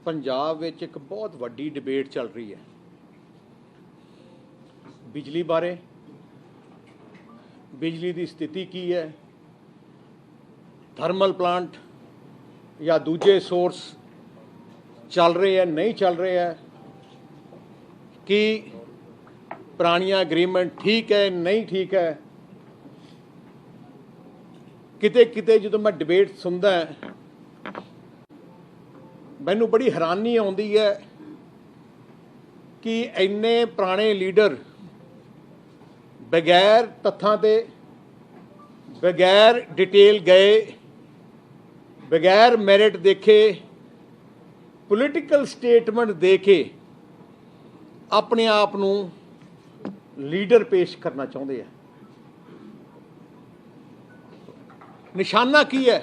पंजाब विच एक बहुत वड्डी डिबेट चल रही है बिजली बारे। बिजली की स्थिति की है, थर्मल प्लांट या दूजे सोर्स चल रहे हैं नहीं चल रहे हैं, कि पुरानियां एग्रीमेंट ठीक है नहीं ठीक है। किते किते जो मैं डिबेट सुनदा है मैनू बड़ी हैरानी आउंदी है कि इन्ने पुराने लीडर बगैर तत्थां ते बगैर डिटेल गए बगैर मैरिट देखे पोलिटिकल स्टेटमेंट दे के अपने आप नूं लीडर पेश करना चाहते हैं। निशाना की है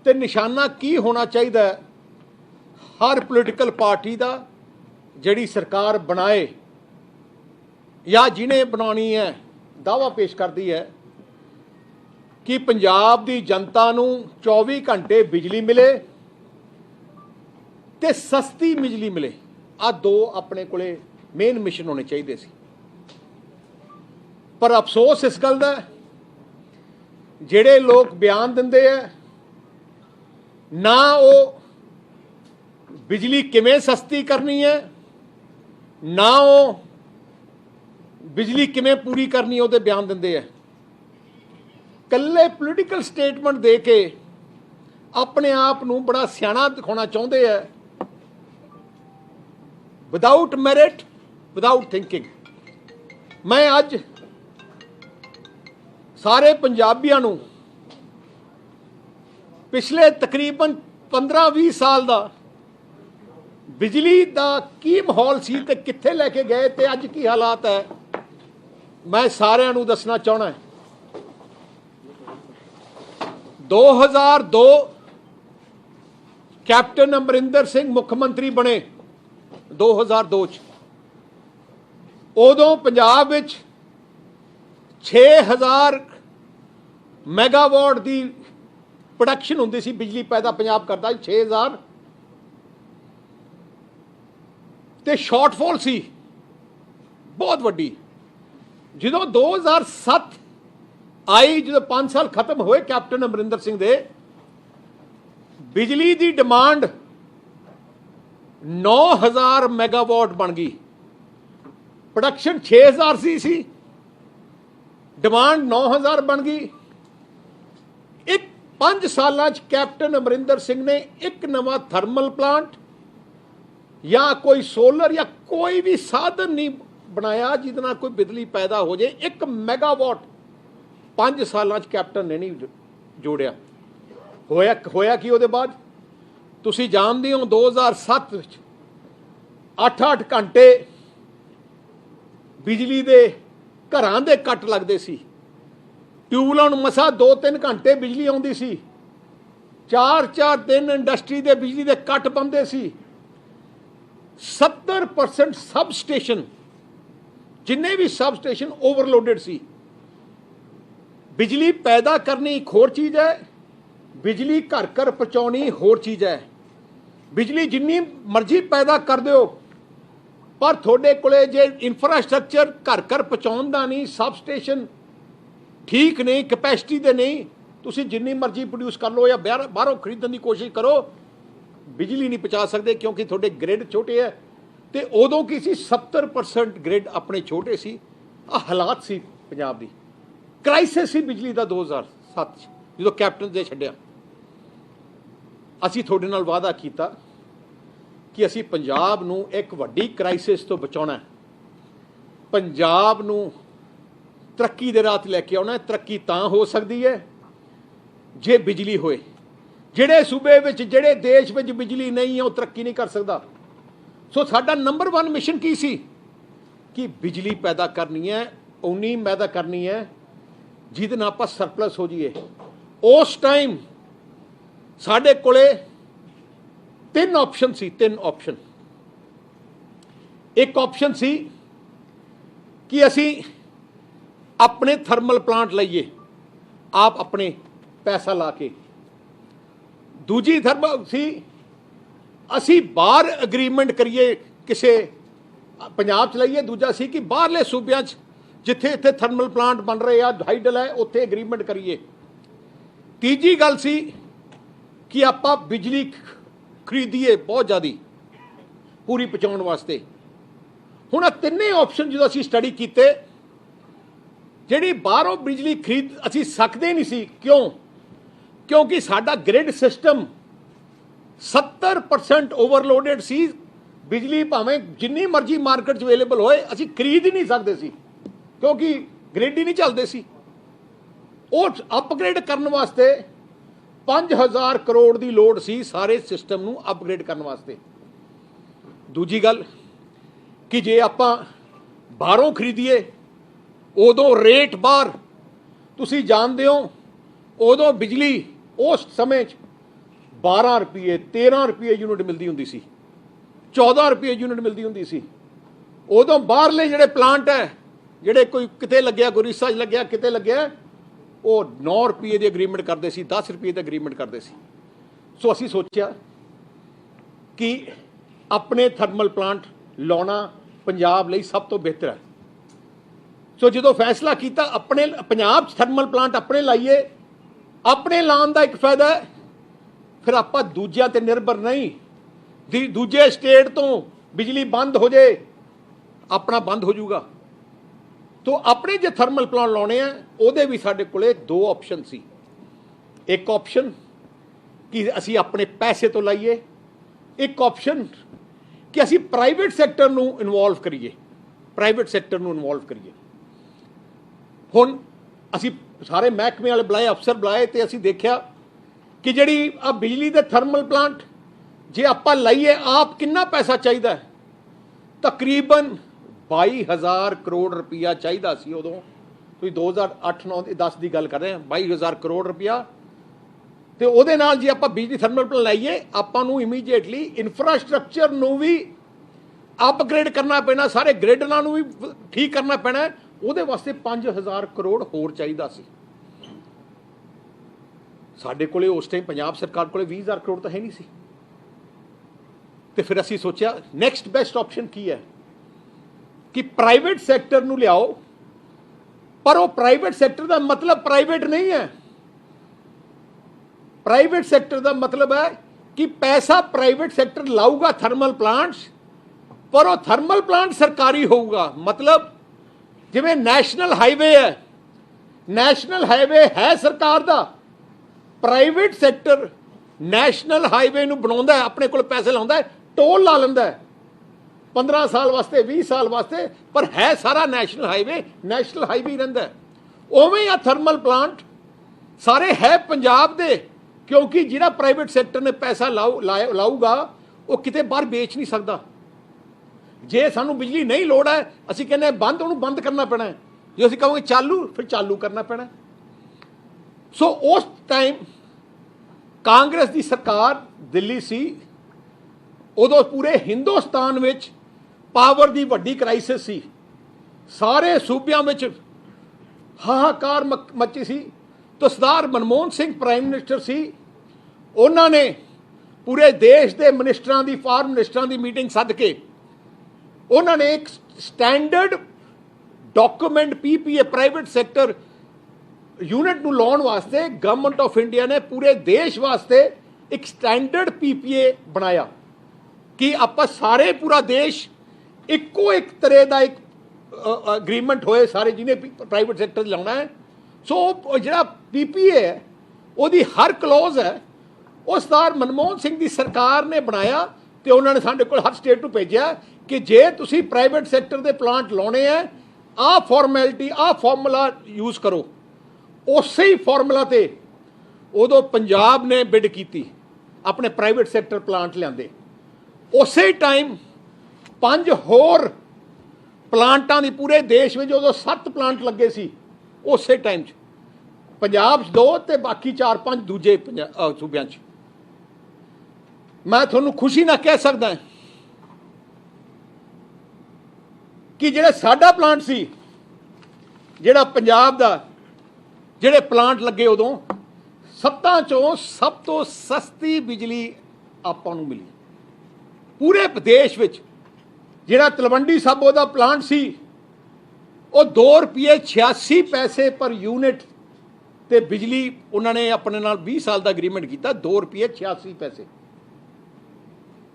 ते निशाना की होना चाहिए हर पोलिटिकल पार्टी का जिहड़ी सरकार बनाए या जिन्हें बनानी है दावा पेश करती है कि पंजाब की जनता नूं 24 घंटे बिजली मिले ते सस्ती बिजली मिले। आ दो अपने कोले मेन मिशन होने चाहिए सी। पर अफसोस इस गल दा जिहड़े लोग बयान दिंदे है ना वो बिजली किवें सस्ती करनी है ना वो बिजली किवें पूरी करनी है, वो बयान दिंदे है। कल्ले पोलिटिकल स्टेटमेंट दे के अपने आप नूं बड़ा सियाणा दिखाना चाहते हैं विदाउट मैरिट विदाउट थिंकिंग। मैं अज सारे पंजाबियों नूं पिछले तकरीबन 15-20 साल का बिजली का की माहौल सी ते कित्थे लैके गए ते अज की हालात है मैं सारिਆਂ ਨੂੰ दसना चाहना है। 2002 कैप्टन अमरिंदर सिंह मुख्यमंत्री बने 2002 च। उदों पंजाब विच 6000 मैगावाट की प्रोडक्शन हुंदी सी, बिजली पैदा पंजाब करता 6000 ते शॉर्टफॉल सी बहुत वड्डी। जो 2007 आई जो 5 साल खत्म होए कैप्टन अमरिंदर सिंह दे, बिजली की डिमांड 9000 मैगावाट बन गई। प्रोडक्शन 6000 सी डिमांड 9000 बन गई। एक 5 साल कैप्टन अमरिंदर सिंह ने एक नवा थर्मल प्लांट या कोई सोलर या कोई भी साधन नहीं बनाया जिहदे नाल कोई बिजली पैदा हो जाए। 1 मैगावाट 5 साल कैप्टन ने नहीं जोड़िया। होया कि उहदे बाद तुसीं जानदे हो 2007 विच 8-8 घंटे बिजली दे घरां दे कट लगदे सी। ट्यूबलां नूं मसा 2-3 घंटे बिजली आउंदी सी। 4-4 दिन इंडस्ट्री दे बिजली दे कट बनदे सी। 70% सब स्टेशन जिन्ने भी सब स्टेशन ओवरलोडेड सी। बिजली पैदा करनी एक होर चीज़ है, बिजली घर घर पहुँचानी होर चीज़ है। बिजली जिन्नी मर्जी पैदा कर दो पर थोड़े कोले जे इंफ्रास्ट्रक्चर घर घर पहुँचाने का नहीं, सब स्टेशन ठीक नहीं, कैपेसिटी दे नहीं, तुसी जिन्नी मर्जी प्रोड्यूस कर लो या बाहरों खरीदने की कोशिश करो बिजली नहीं पहुँचा सकते क्योंकि थोड़े ग्रिड छोटे है। तो उदों की सी 70% ग्रिड अपने छोटे सी। आ हालात सी पंजाब दी। क्राइसिस सी बिजली का 2007 जो कैप्टन ने छड्डिया। असीं थोड़े नाल वादा किया कि असीं पंजाब नूं एक वड्डी क्राइसिस तो बचाउणा है, पंजाब नूं तरक्की दे राह ते लैके आउणा है। तरक्की तां हो सकती है जे बिजली होए। जिहड़े सूबे विच जिहड़े देश विच बिजली नहीं है वो तरक्की नहीं कर सकता। सो साडा नंबर 1 मिशन की सी कि बिजली पैदा करनी है, उन्नी पैदा करनी है जिहदे नाल आपां सरप्लस हो जाइए। उस टाइम साडे कोले 3 ऑप्शन सी। 3 ऑप्शन। एक ऑप्शन सी कि असी अपने थर्मल प्लांट लाइए आप अपने पैसा ला के। दूजी थर्मल सी ਅਸੀਂ ਬਾਹਰ ਐਗਰੀਮੈਂਟ ਕਰੀਏ ਕਿਸੇ ਪੰਜਾਬ 'ਚ ਲਈਏ, ਦੂਜਾ ਸੀ ਕਿ ਬਾਹਰਲੇ ਸੂਬਿਆਂ 'ਚ ਜਿੱਥੇ ਇੱਥੇ ਥਰਮਲ ਪਲਾਂਟ ਬਣ ਰਹੇ ਆ, ਹਾਈਡਲ ਹੈ, ਉੱਥੇ ਐਗਰੀਮੈਂਟ ਕਰੀਏ। ਤੀਜੀ ਗੱਲ ਸੀ ਕਿ ਆਪਾਂ ਬਿਜਲੀ ਖਰੀਦੀਏ ਬਹੁਤ ਜ਼ਿਆਦੀ ਪੂਰੀ ਪਹੁੰਚਾਉਣ ਵਾਸਤੇ। ਹੁਣ ਇਹ ਤਿੰਨੇ ਆਪਸ਼ਨ ਜਦੋਂ ਅਸੀਂ ਸਟੱਡੀ ਕੀਤੇ, ਜਿਹੜੀ ਬਾਹਰੋਂ ਬਿਜਲੀ ਖਰੀਦ ਅਸੀਂ ਸਕਦੇ ਨਹੀਂ ਸੀ। ਕਿਉਂਕਿ ਸਾਡਾ ਗ੍ਰਿਡ ਸਿਸਟਮ 70% ਓਵਰਲੋਡਡ ਸੀ। ਬਿਜਲੀ ਭਾਵੇਂ ਜਿੰਨੀ ਮਰਜ਼ੀ ਮਾਰਕੀਟ 'ਚ ਅਵੇਲੇਬਲ ਹੋਏ, ਅਸੀਂ ਖਰੀਦ ਹੀ ਨਹੀਂ ਸਕਦੇ ਸੀ ਕਿਉਂਕਿ ਗ੍ਰਿਡ ਹੀ ਨਹੀਂ ਚੱਲਦੇ ਸੀ। ਉਹ ਅਪਗ੍ਰੇਡ ਕਰਨ ਵਾਸਤੇ 5000 ਕਰੋੜ ਦੀ ਲੋੜ ਸੀ ਸਾਰੇ ਸਿਸਟਮ ਨੂੰ ਅਪਗ੍ਰੇਡ ਕਰਨ ਵਾਸਤੇ। ਦੂਜੀ ਗੱਲ ਕਿ ਜੇ ਆਪਾਂ ਬਾਹਰੋਂ ਖਰੀਦੀਏ, ਉਦੋਂ ਰੇਟ ਬਾਹਰ ਤੁਸੀਂ ਜਾਣਦੇ ਹੋ, ਉਦੋਂ ਬਿਜਲੀ ਉਸ ਸਮੇਂ 'ਚ 12 ਰੁਪਏ 13 ਰੁਪਏ ਯੂਨਿਟ ਮਿਲਦੀ ਹੁੰਦੀ ਸੀ, 14 ਰੁਪਏ ਯੂਨਿਟ ਮਿਲਦੀ ਹੁੰਦੀ ਸੀ। ਉਦੋਂ ਬਾਹਰਲੇ ਜਿਹੜੇ ਪਲਾਂਟ ਹੈ, ਜਿਹੜੇ ਕੋਈ ਕਿਤੇ ਲੱਗਿਆ, ਗੁਰੀਸਾ 'ਚ ਲੱਗਿਆ, ਕਿਤੇ ਲੱਗਿਆ, ਉਹ 9 ਰੁਪਏ ਦੀ ਐਗਰੀਮੈਂਟ ਕਰਦੇ ਸੀ, 10 ਰੁਪਏ ਦੀ ਐਗਰੀਮੈਂਟ ਕਰਦੇ ਸੀ। ਸੋ ਅਸੀਂ ਸੋਚਿਆ ਕਿ ਆਪਣੇ ਥਰਮਲ ਪਲਾਂਟ ਲਾਉਣਾ ਪੰਜਾਬ ਲਈ ਸਭ ਤੋਂ ਬਿਹਤਰ ਹੈ। ਸੋ ਜਦੋਂ ਫੈਸਲਾ ਕੀਤਾ ਆਪਣੇ ਪੰਜਾਬ 'ਚ ਥਰਮਲ ਪਲਾਂਟ ਆਪਣੇ ਲਾਈਏ, ਆਪਣੇ ਲਾਉਣ ਦਾ ਇੱਕ ਫਾਇਦਾ ਹੈ, ਫਿਰ ਆਪਾਂ ਦੂਜਿਆਂ ਤੇ ਨਿਰਭਰ ਨਹੀਂ। ਦੂਜੇ ਸਟੇਟ ਤੋਂ ਬਿਜਲੀ ਬੰਦ ਹੋ ਜੇ, ਆਪਣਾ ਬੰਦ ਹੋ ਜਾਊਗਾ। ਤੋ ਆਪਣੇ ਜੇ ਥਰਮਲ ਪਲਾਂਟ ਲਾਉਣੇ ਆ, ਉਹਦੇ ਵੀ ਸਾਡੇ ਕੋਲੇ ਦੋ ਆਪਸ਼ਨ ਸੀ। ਇੱਕ ਆਪਸ਼ਨ ਕਿ ਅਸੀਂ ਆਪਣੇ ਪੈਸੇ ਤੋਂ ਲਾਈਏ, ਇੱਕ ਆਪਸ਼ਨ ਕਿ ਅਸੀਂ ਪ੍ਰਾਈਵੇਟ ਸੈਕਟਰ ਨੂੰ ਇਨਵੋਲਵ ਕਰੀਏ, ਹੁਣ ਅਸੀਂ ਸਾਰੇ ਮਹਿਕਮੇ ਵਾਲੇ ਬੁਲਾਏ, ਅਫਸਰ ਬੁਲਾਏ, ਤੇ ਅਸੀਂ ਦੇਖਿਆ ਕਿ ਜਿਹੜੀ ਆ ਬਿਜਲੀ ਦੇ ਥਰਮਲ ਪਲਾਂਟ ਜੇ ਆਪਾਂ ਲਾਈਏ, ਆਪ ਕਿੰਨਾ ਪੈਸਾ ਚਾਹੀਦਾ? ਤਕਰੀਬਨ 22,000 ਕਰੋੜ ਰੁਪਇਆ ਚਾਹੀਦਾ ਸੀ ਉਦੋਂ। ਤੁਸੀਂ 2008-9-10 ਦੀ ਗੱਲ ਕਰ ਰਹੇ ਹਾਂ, 22,000 ਕਰੋੜ ਰੁਪਇਆ। ਤੇ ਉਹਦੇ ਨਾਲ ਜੇ ਆਪਾਂ ਬਿਜਲੀ ਥਰਮਲ ਪਲਾਂਟ ਲਾਈਏ, ਆਪਾਂ ਨੂੰ ਇਮੀਡੀਏਟਲੀ ਇਨਫਰਾਸਟ੍ਰਕਚਰ ਨੂੰ ਵੀ ਅਪਗ੍ਰੇਡ ਕਰਨਾ ਪੈਣਾ, ਸਾਰੇ ਗ੍ਰਿਡਾਂ ਨੂੰ ਵੀ ਠੀਕ ਕਰਨਾ ਪੈਣਾ। ਉਹਦੇ ਵਾਸਤੇ 5,000 ਕਰੋੜ ਹੋਰ ਚਾਹੀਦਾ ਸੀ। ਸਾਡੇ ਕੋਲੇ ਉਸ ਟਾਈਮ ਪੰਜਾਬ ਸਰਕਾਰ ਕੋਲੇ 20,000 ਕਰੋੜ ਤਾਂ ਹੈ ਨਹੀਂ ਸੀ। ਤੇ ਫਿਰ ਅਸੀਂ ਸੋਚਿਆ ਨੈਕਸਟ ਬੈਸਟ ਆਪਸ਼ਨ ਕੀ ਹੈ ਕਿ ਪ੍ਰਾਈਵੇਟ ਸੈਕਟਰ ਨੂੰ ਲਿਆਓ, ਪਰ ਉਹ ਪ੍ਰਾਈਵੇਟ ਸੈਕਟਰ ਦਾ ਮਤਲਬ ਪ੍ਰਾਈਵੇਟ ਨਹੀਂ ਹੈ। ਪ੍ਰਾਈਵੇਟ ਸੈਕਟਰ ਦਾ ਮਤਲਬ ਹੈ ਕਿ ਪੈਸਾ ਪ੍ਰਾਈਵੇਟ ਸੈਕਟਰ ਲਾਊਗਾ ਥਰਮਲ ਪਲਾਂਟਸ, ਪਰ ਉਹ ਥਰਮਲ ਪਲਾਂਟ ਸਰਕਾਰੀ ਹੋਊਗਾ। ਮਤਲਬ ਜਿਵੇਂ ਨੈਸ਼ਨਲ ਹਾਈਵੇ ਹੈ, ਨੈਸ਼ਨਲ ਹਾਈਵੇ ਹੈ ਸਰਕਾਰ ਦਾ, ਪ੍ਰਾਈਵੇਟ ਸੈਕਟਰ ਨੈਸ਼ਨਲ ਹਾਈਵੇ ਨੂੰ ਬਣਾਉਂਦਾ ਹੈ, ਆਪਣੇ ਕੋਲ ਪੈਸੇ ਲਾਉਂਦਾ ਹੈ, ਟੋਲ ਲਾ ਲੈਂਦਾ ਹੈ 15 ਸਾਲ ਵਾਸਤੇ, 20 ਸਾਲ ਵਾਸਤੇ, ਪਰ ਹੈ ਸਾਰਾ ਨੈਸ਼ਨਲ ਹਾਈਵੇ ਹੀ ਰਹਿੰਦਾ ਹੈ। ਉਵੇਂ ਆ ਥਰਮਲ ਪਲਾਂਟ ਸਾਰੇ ਹੈ ਪੰਜਾਬ ਦੇ, ਕਿਉਂਕਿ ਜਿਹੜਾ ਪ੍ਰਾਈਵੇਟ ਸੈਕਟਰ ਨੇ ਪੈਸਾ ਲਾਊਗਾ ਉਹ ਕਿਤੇ ਬਾਹਰ ਵੇਚ ਨਹੀਂ ਸਕਦਾ। ਜੇ ਸਾਨੂੰ ਬਿਜਲੀ ਨਹੀਂ ਲੋੜ ਹੈ, ਅਸੀਂ ਕਹਿੰਦੇ ਬੰਦ, ਉਹਨੂੰ ਬੰਦ ਕਰਨਾ ਪੈਣਾ ਹੈ। ਜੇ ਅਸੀਂ ਕਹਾਂਗੇ ਚਾਲੂ, ਫਿਰ ਚਾਲੂ ਕਰਨਾ ਪੈਣਾ। ਸੋ ਉਸ ਟਾਈਮ ਕਾਂਗਰਸ ਦੀ ਸਰਕਾਰ ਦਿੱਲੀ ਸੀ, ਉਦੋਂ ਪੂਰੇ ਹਿੰਦੁਸਤਾਨ ਵਿੱਚ ਪਾਵਰ ਦੀ ਵੱਡੀ ਕ੍ਰਾਈਸਿਸ ਸੀ, ਸਾਰੇ ਸੂਬਿਆਂ ਵਿੱਚ ਹਾਹਾਕਾਰ ਮੱਚੀ ਸੀ। ਤਾਂ ਸਰਦਾਰ ਮਨਮੋਹਨ ਸਿੰਘ ਪ੍ਰਾਈਮ ਮਿਨਿਸਟਰ ਸੀ, ਉਹਨਾਂ ਨੇ ਪੂਰੇ ਦੇਸ਼ ਦੇ ਮਿਨਿਸਟਰਾਂ ਦੀ, ਫਾਰਮ ਮਿਨਿਸਟਰਾਂ ਦੀ ਮੀਟਿੰਗ ਸੱਦ ਕੇ ਉਹਨਾਂ ਨੇ ਇੱਕ standard document PPA private sector unit ਨੂੰ ਲਾਉਣ ਵਾਸਤੇ ਗਵਰਨਮੈਂਟ ਆਫ ਇੰਡੀਆ ਨੇ ਪੂਰੇ ਦੇਸ਼ ਵਾਸਤੇ ਇੱਕ ਸਟੈਂਡਰਡ PPA ਬਣਾਇਆ ਕਿ ਆਪਾਂ ਸਾਰੇ ਪੂਰਾ ਦੇਸ਼ ਇੱਕੋ ਇੱਕ ਤਰ੍ਹਾਂ ਦਾ ਇੱਕ ਐਗਰੀਮੈਂਟ ਹੋਏ, ਸਾਰੇ ਜਿਹਨੇ ਪ੍ਰਾਈਵੇਟ ਸੈਕਟਰ ਲਾਉਣਾ ਹੈ। ਸੋ ਜਿਹੜਾ PPA ਹੈ, ਉਹਦੀ ਹਰ ਕਲੌਜ਼ ਹੈ, ਉਹ ਸਰਦਾਰ ਮਨਮੋਹਨ ਸਿੰਘ ਦੀ ਸਰਕਾਰ ਨੇ ਬਣਾਇਆ, ਤੇ ਉਹਨਾਂ ਨੇ ਸਾਡੇ ਕੋਲ ਹਰ ਸਟੇਟ ਨੂੰ ਭੇਜਿਆ ਕਿ ਜੇ ਤੁਸੀਂ ਪ੍ਰਾਈਵੇਟ ਸੈਕਟਰ ਦੇ ਪਲਾਂਟ ਲਾਉਣੇ ਆ, ਆਹ ਫਾਰਮੈਲਿਟੀ, ਆਹ ਫਾਰਮੂਲਾ ਯੂਜ਼ ਕਰੋ। ਉਸੇ ਹੀ ਫਾਰਮੂਲਾ ਤੇ ਉਦੋਂ ਪੰਜਾਬ ਨੇ ਬਿਡ ਕੀਤੀ, ਆਪਣੇ ਪ੍ਰਾਈਵੇਟ ਸੈਕਟਰ ਪਲਾਂਟ ਲਿਆਂਦੇ। ਉਸੇ ਟਾਈਮ 5 ਹੋਰ ਪਲਾਂਟਾਂ ਦੀ ਪੂਰੇ ਦੇਸ਼ ਵਿੱਚ, ਉਦੋਂ 7 ਪਲਾਂਟ ਲੱਗੇ ਸੀ ਉਸੇ ਟਾਈਮ 'ਚ, ਪੰਜਾਬ 'ਚ 2 ਤੇ ਬਾਕੀ 4-5 ਦੂਜੇ ਸੂਬਿਆਂ 'ਚ। ਮੈਂ ਤੁਹਾਨੂੰ ਖੁਸ਼ੀ ਨਾਲ ਕਹਿ ਸਕਦਾ ਕਿ ਜਿਹੜਾ ਸਾਡਾ ਪਲਾਂਟ ਸੀ, ਜਿਹੜਾ ਪੰਜਾਬ ਦਾ, ਜਿਹੜੇ ਪਲਾਂਟ ਲੱਗੇ ਉਦੋਂ, 7 ਚੋਂ ਸਭ ਤੋਂ ਸਸਤੀ ਬਿਜਲੀ ਆਪਾਂ ਨੂੰ ਮਿਲੀ। पूरे देश विच जिहड़ा तलवंडी साबो दा प्लांट सी वो ₹2.86 पर यूनिट ते बिजली उन्होंने अपने नाल 20 साल का एग्रीमेंट किया ₹2.86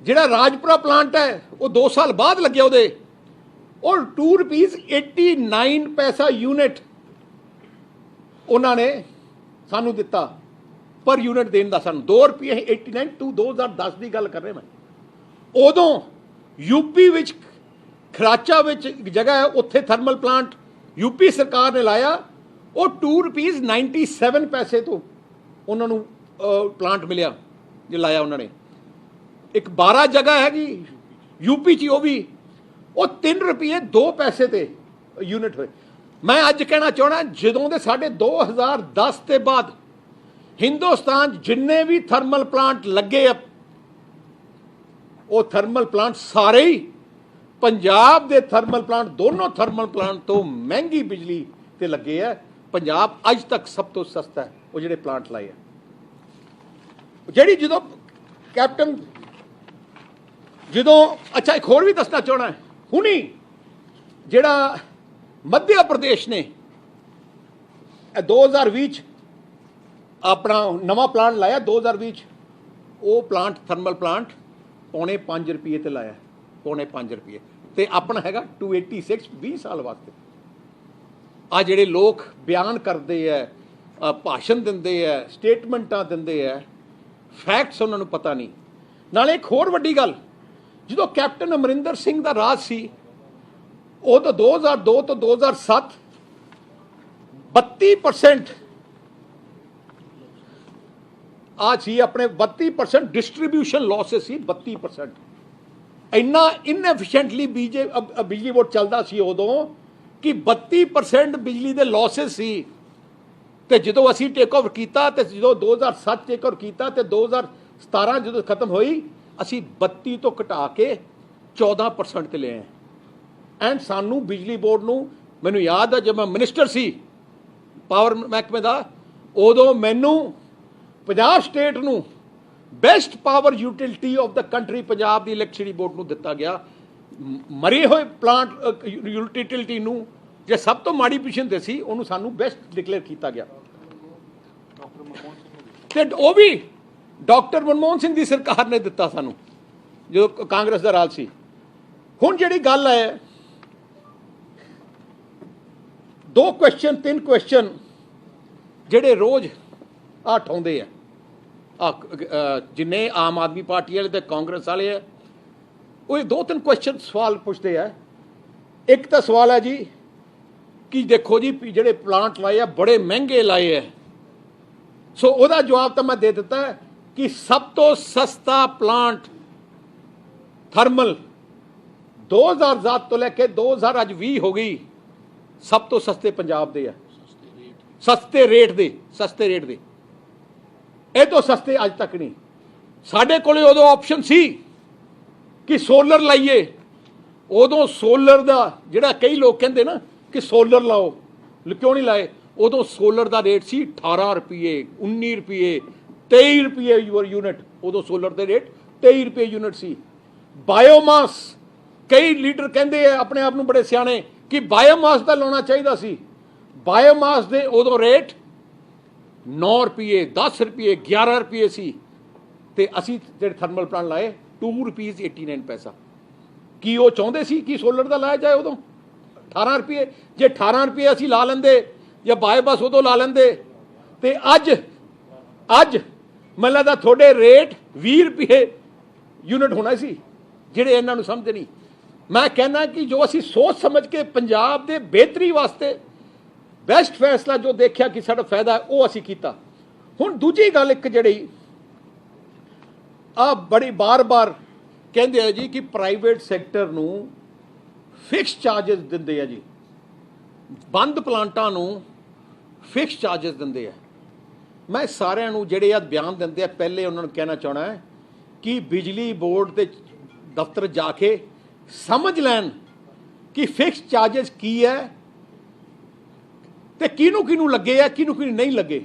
जिहड़ा राजपुरा प्लांट है वो 2 साल बाद लगे वो और ₹2.89 यूनिट उन्होंने सानू दिता पर यूनिट देने का सानू ₹2.89 टू 2010 की गल कर रहे मैं उदों यूपी विच खराचा विच एक जगह है उत्थे थर्मल प्लांट यूपी सरकार ने लाया और ₹2.97 तो उन्होंने प्लांट मिलिया जो लाया उन्होंने एक 12 जगह हैगी यूपी च वो भी वो ₹3.02 ते यूनिट हुए मैं अज कहना चाहना जदों दे साढ़े 2010 के बाद हिंदुस्तान जिन्ने भी थर्मल प्लांट लगे वो थर्मल प्लांट सारे ही पंजाब दे थर्मल प्लांट दोनों थर्मल प्लांट तो महंगी बिजली ते लगे है पंजाब अज तक सब तो सस्ता है वो जिहड़े प्लांट लाए जी जो कैप्टन जो अच्छा एक होर भी दसना चाहना है हुणी जिहड़ा मध्य प्रदेश ने 2020 अपना नवा प्लांट लाया 2020 वो प्लांट थर्मल प्लांट ₹5.5 ते लाया ₹5.5 ते अपना हैगा 286 20 साल वास्ते आ जिहड़े लोग बयान करते हैं भाषण देंदे है स्टेटमेंटां देंदे है फैक्ट्स उन्होंने पता नहीं नाले एक होर वड्डी गल जो कैप्टन अमरिंदर सिंह का राज सी वो तो 2002 तो 2007 32% आज ही अपने 32% डिस्ट्रीब्यूशन लॉसेस सी 32% इन्ना इनएफिशिएंटली बिजली बोर्ड चलता सी उदों कि 32% बिजली के लॉसेस सी ते जो असी टेक ओवर किया तो जो 2007 टेक ओवर किया तो 2017 जो खत्म हुई असी 32 तो घटा के 14% ते ले आए एंड सानू बिजली बोर्ड नू मैनू याद है जब मैं मिनिस्टर सी पावर महकमे का उदों मैनू पंजाब स्टेट नू best power utility of the country Punjab की इलैक्ट्रिसिटी बोर्ड नू दिता गया मरे हुए प्लांट यूटिलिटी नू जे सब तो माड़ी पोजीशन ते सी उन्होंने सानू बेस्ट डिकलेयर किया गया ते वो भी डॉक्टर मनमोहन सिंह की सरकार ने दिता सानू जो कांग्रेस का राज सी हुण जिहड़ी गल है 2 क्वेश्चन 3 क्वेश्चन जिहड़े रोज़ उठाउंदे है जिन्ने आम आदमी पार्टी वाले तो कांग्रेस वाले है वो 2-3 क्वेश्चन सवाल पूछते हैं एक तो सवाल है जी कि देखो जी जिहड़े प्लांट लाए हैं बड़े महंगे लाए हैं सो उसका जवाब तो मैं दे दिता है कि सब तो सस्ता प्लांट थर्मल 2007 तो लैके 2020 हो गई सब तो सस्ते पंजाब दे है सस्ते रेट दे ये तो सस्ते अज तक नहीं साढ़े कोले उदों ऑप्शन सी कि सोलर लाइए उदों सोलर का जिहड़ा कई लोग कहते ना कि सोलर लाओ क्यों नहीं लाए उदों सोलर का रेट सी ₹18 ₹19 ₹23 यूनिट उदों सोलर के रेट ₹23 यूनिट सी बायोमास कई लीडर कहते हैं अपने आप में बड़े सियाने कि बायोमास का लाना चाहिए सी बायोमास के उदों रेट ₹9 ₹10 ₹11 सी ते असी जो थर्मल प्लांट लाए ₹2.89 कि वो चाहते सी कि सोलर का लाया जाए उदों ₹18 जे ₹18 असी ला लेंदे या बायोमास उदों ला लेंदे ते अज मैं लगता थोड़े रेट ₹20 यूनिट होना सी जिहड़े इन्हां नूं समझ नहीं मैं कहना कि जो असी सोच समझ के पंजाब के बेहतरी वास्ते बेस्ट फैसला जो देखा कि साडा फायदा है वो असी कीता हुण दूजी गल एक जिहड़ी बड़ी बार बार कहते हैं जी कि प्राइवेट सैक्टर नूं फिक्स चार्जिस दिंदे है जी बंद प्लांटां नूं फिक्स चार्जिस दिंदे है मैं सारिਆਂ ਨੂੰ ਜਿਹੜੇ ਆ ਬਿਆਨ ਦਿੰਦੇ ਆ ਪਹਿਲੇ ਉਹਨਾਂ ਨੂੰ ਕਹਿਣਾ ਚਾਹਣਾ ਹੈ कि बिजली बोर्ड के दफ्तर जाके समझ लैन कि फिक्स चार्जिस की है तो किनू लगे है किनू नहीं लगे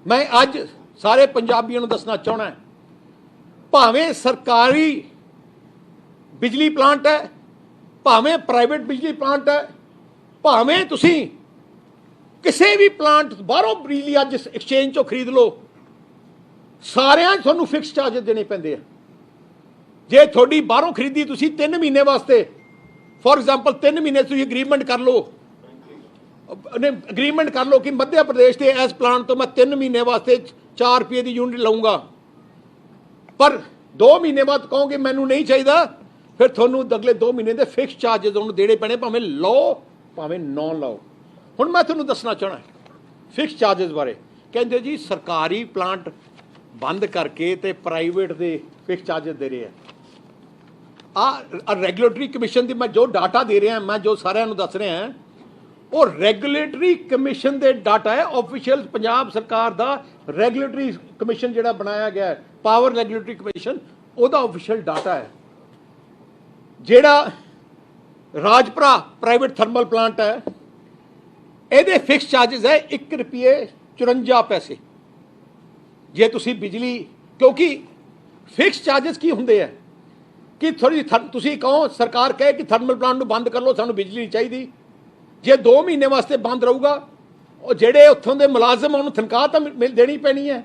मैं अज सारे पंजाबियों को दसना चाहना है भावें सरकारी बिजली प्लांट है, भावें प्राइवेट बिजली प्लांट है, भावें तुसी किसी भी प्लांट बाहरों बिजली अज एक्सचेंज चों खरीद लो, सारिਆਂ 'ਚ ਤੁਹਾਨੂੰ फिक्स चार्जेस देने पैंदे आ। जे थोड़ी बाहरों खरीदी तुसी 3 महीने वास्ते, फॉर एग्जाम्पल 3 महीने तुसी अग्रीमेंट कर लो, अग्रीमेंट कर लो कि मध्य प्रदेश के इस प्लांट तो मैं 3 महीने वास्ते 4 रुपये की यूनिट लाऊंगा, पर 2 महीने बाद कहोगे मैनू नहीं चाहिए, फिर थोनू अगले 2 महीने के फिक्स चार्जेस उन्होंने देने पैने, भावें लो भावें नॉन लाओ। हुण मैं तुहानूं दसना चाहना फिक्स चार्जेस बारे। कहते जी सरकारी प्लांट बंद करके ते प्राइवेट दे फिक्स चार्जेस दे रहे हैं। रेगुलेटरी कमीशन की मैं जो डाटा दे रहा, मैं जो सारिਆਂ ਨੂੰ दस रहा हैं, वो रेगुलेटरी कमीशन के डाटा है। ऑफिशियल पंजाब सरकार का रेगुलेटरी कमीशन जिहड़ा बनाया गया है, पावर रेगुलेटरी कमीशन, ਉਹਦਾ ऑफिशियल डाटा है। जिहड़ा राजपुरा प्राइवेट थर्मल प्लांट है, ਇਹਦੇ फिक्स चार्जेस है 1 रुपये 54 पैसे जे तुसी बिजली, क्योंकि फिक्स चार्जेस की होंगे है कि थोड़ी तुसी कहो सरकार कहे कि थर्मल प्लांट बंद कर लो, सानू बिजली नहीं चाहिए, जे 2 महीने वास्ते बंद रहूगा, और जेडे उत्थों के मुलाजम उन्होंने तनख्वाह तो देनी पैनी है,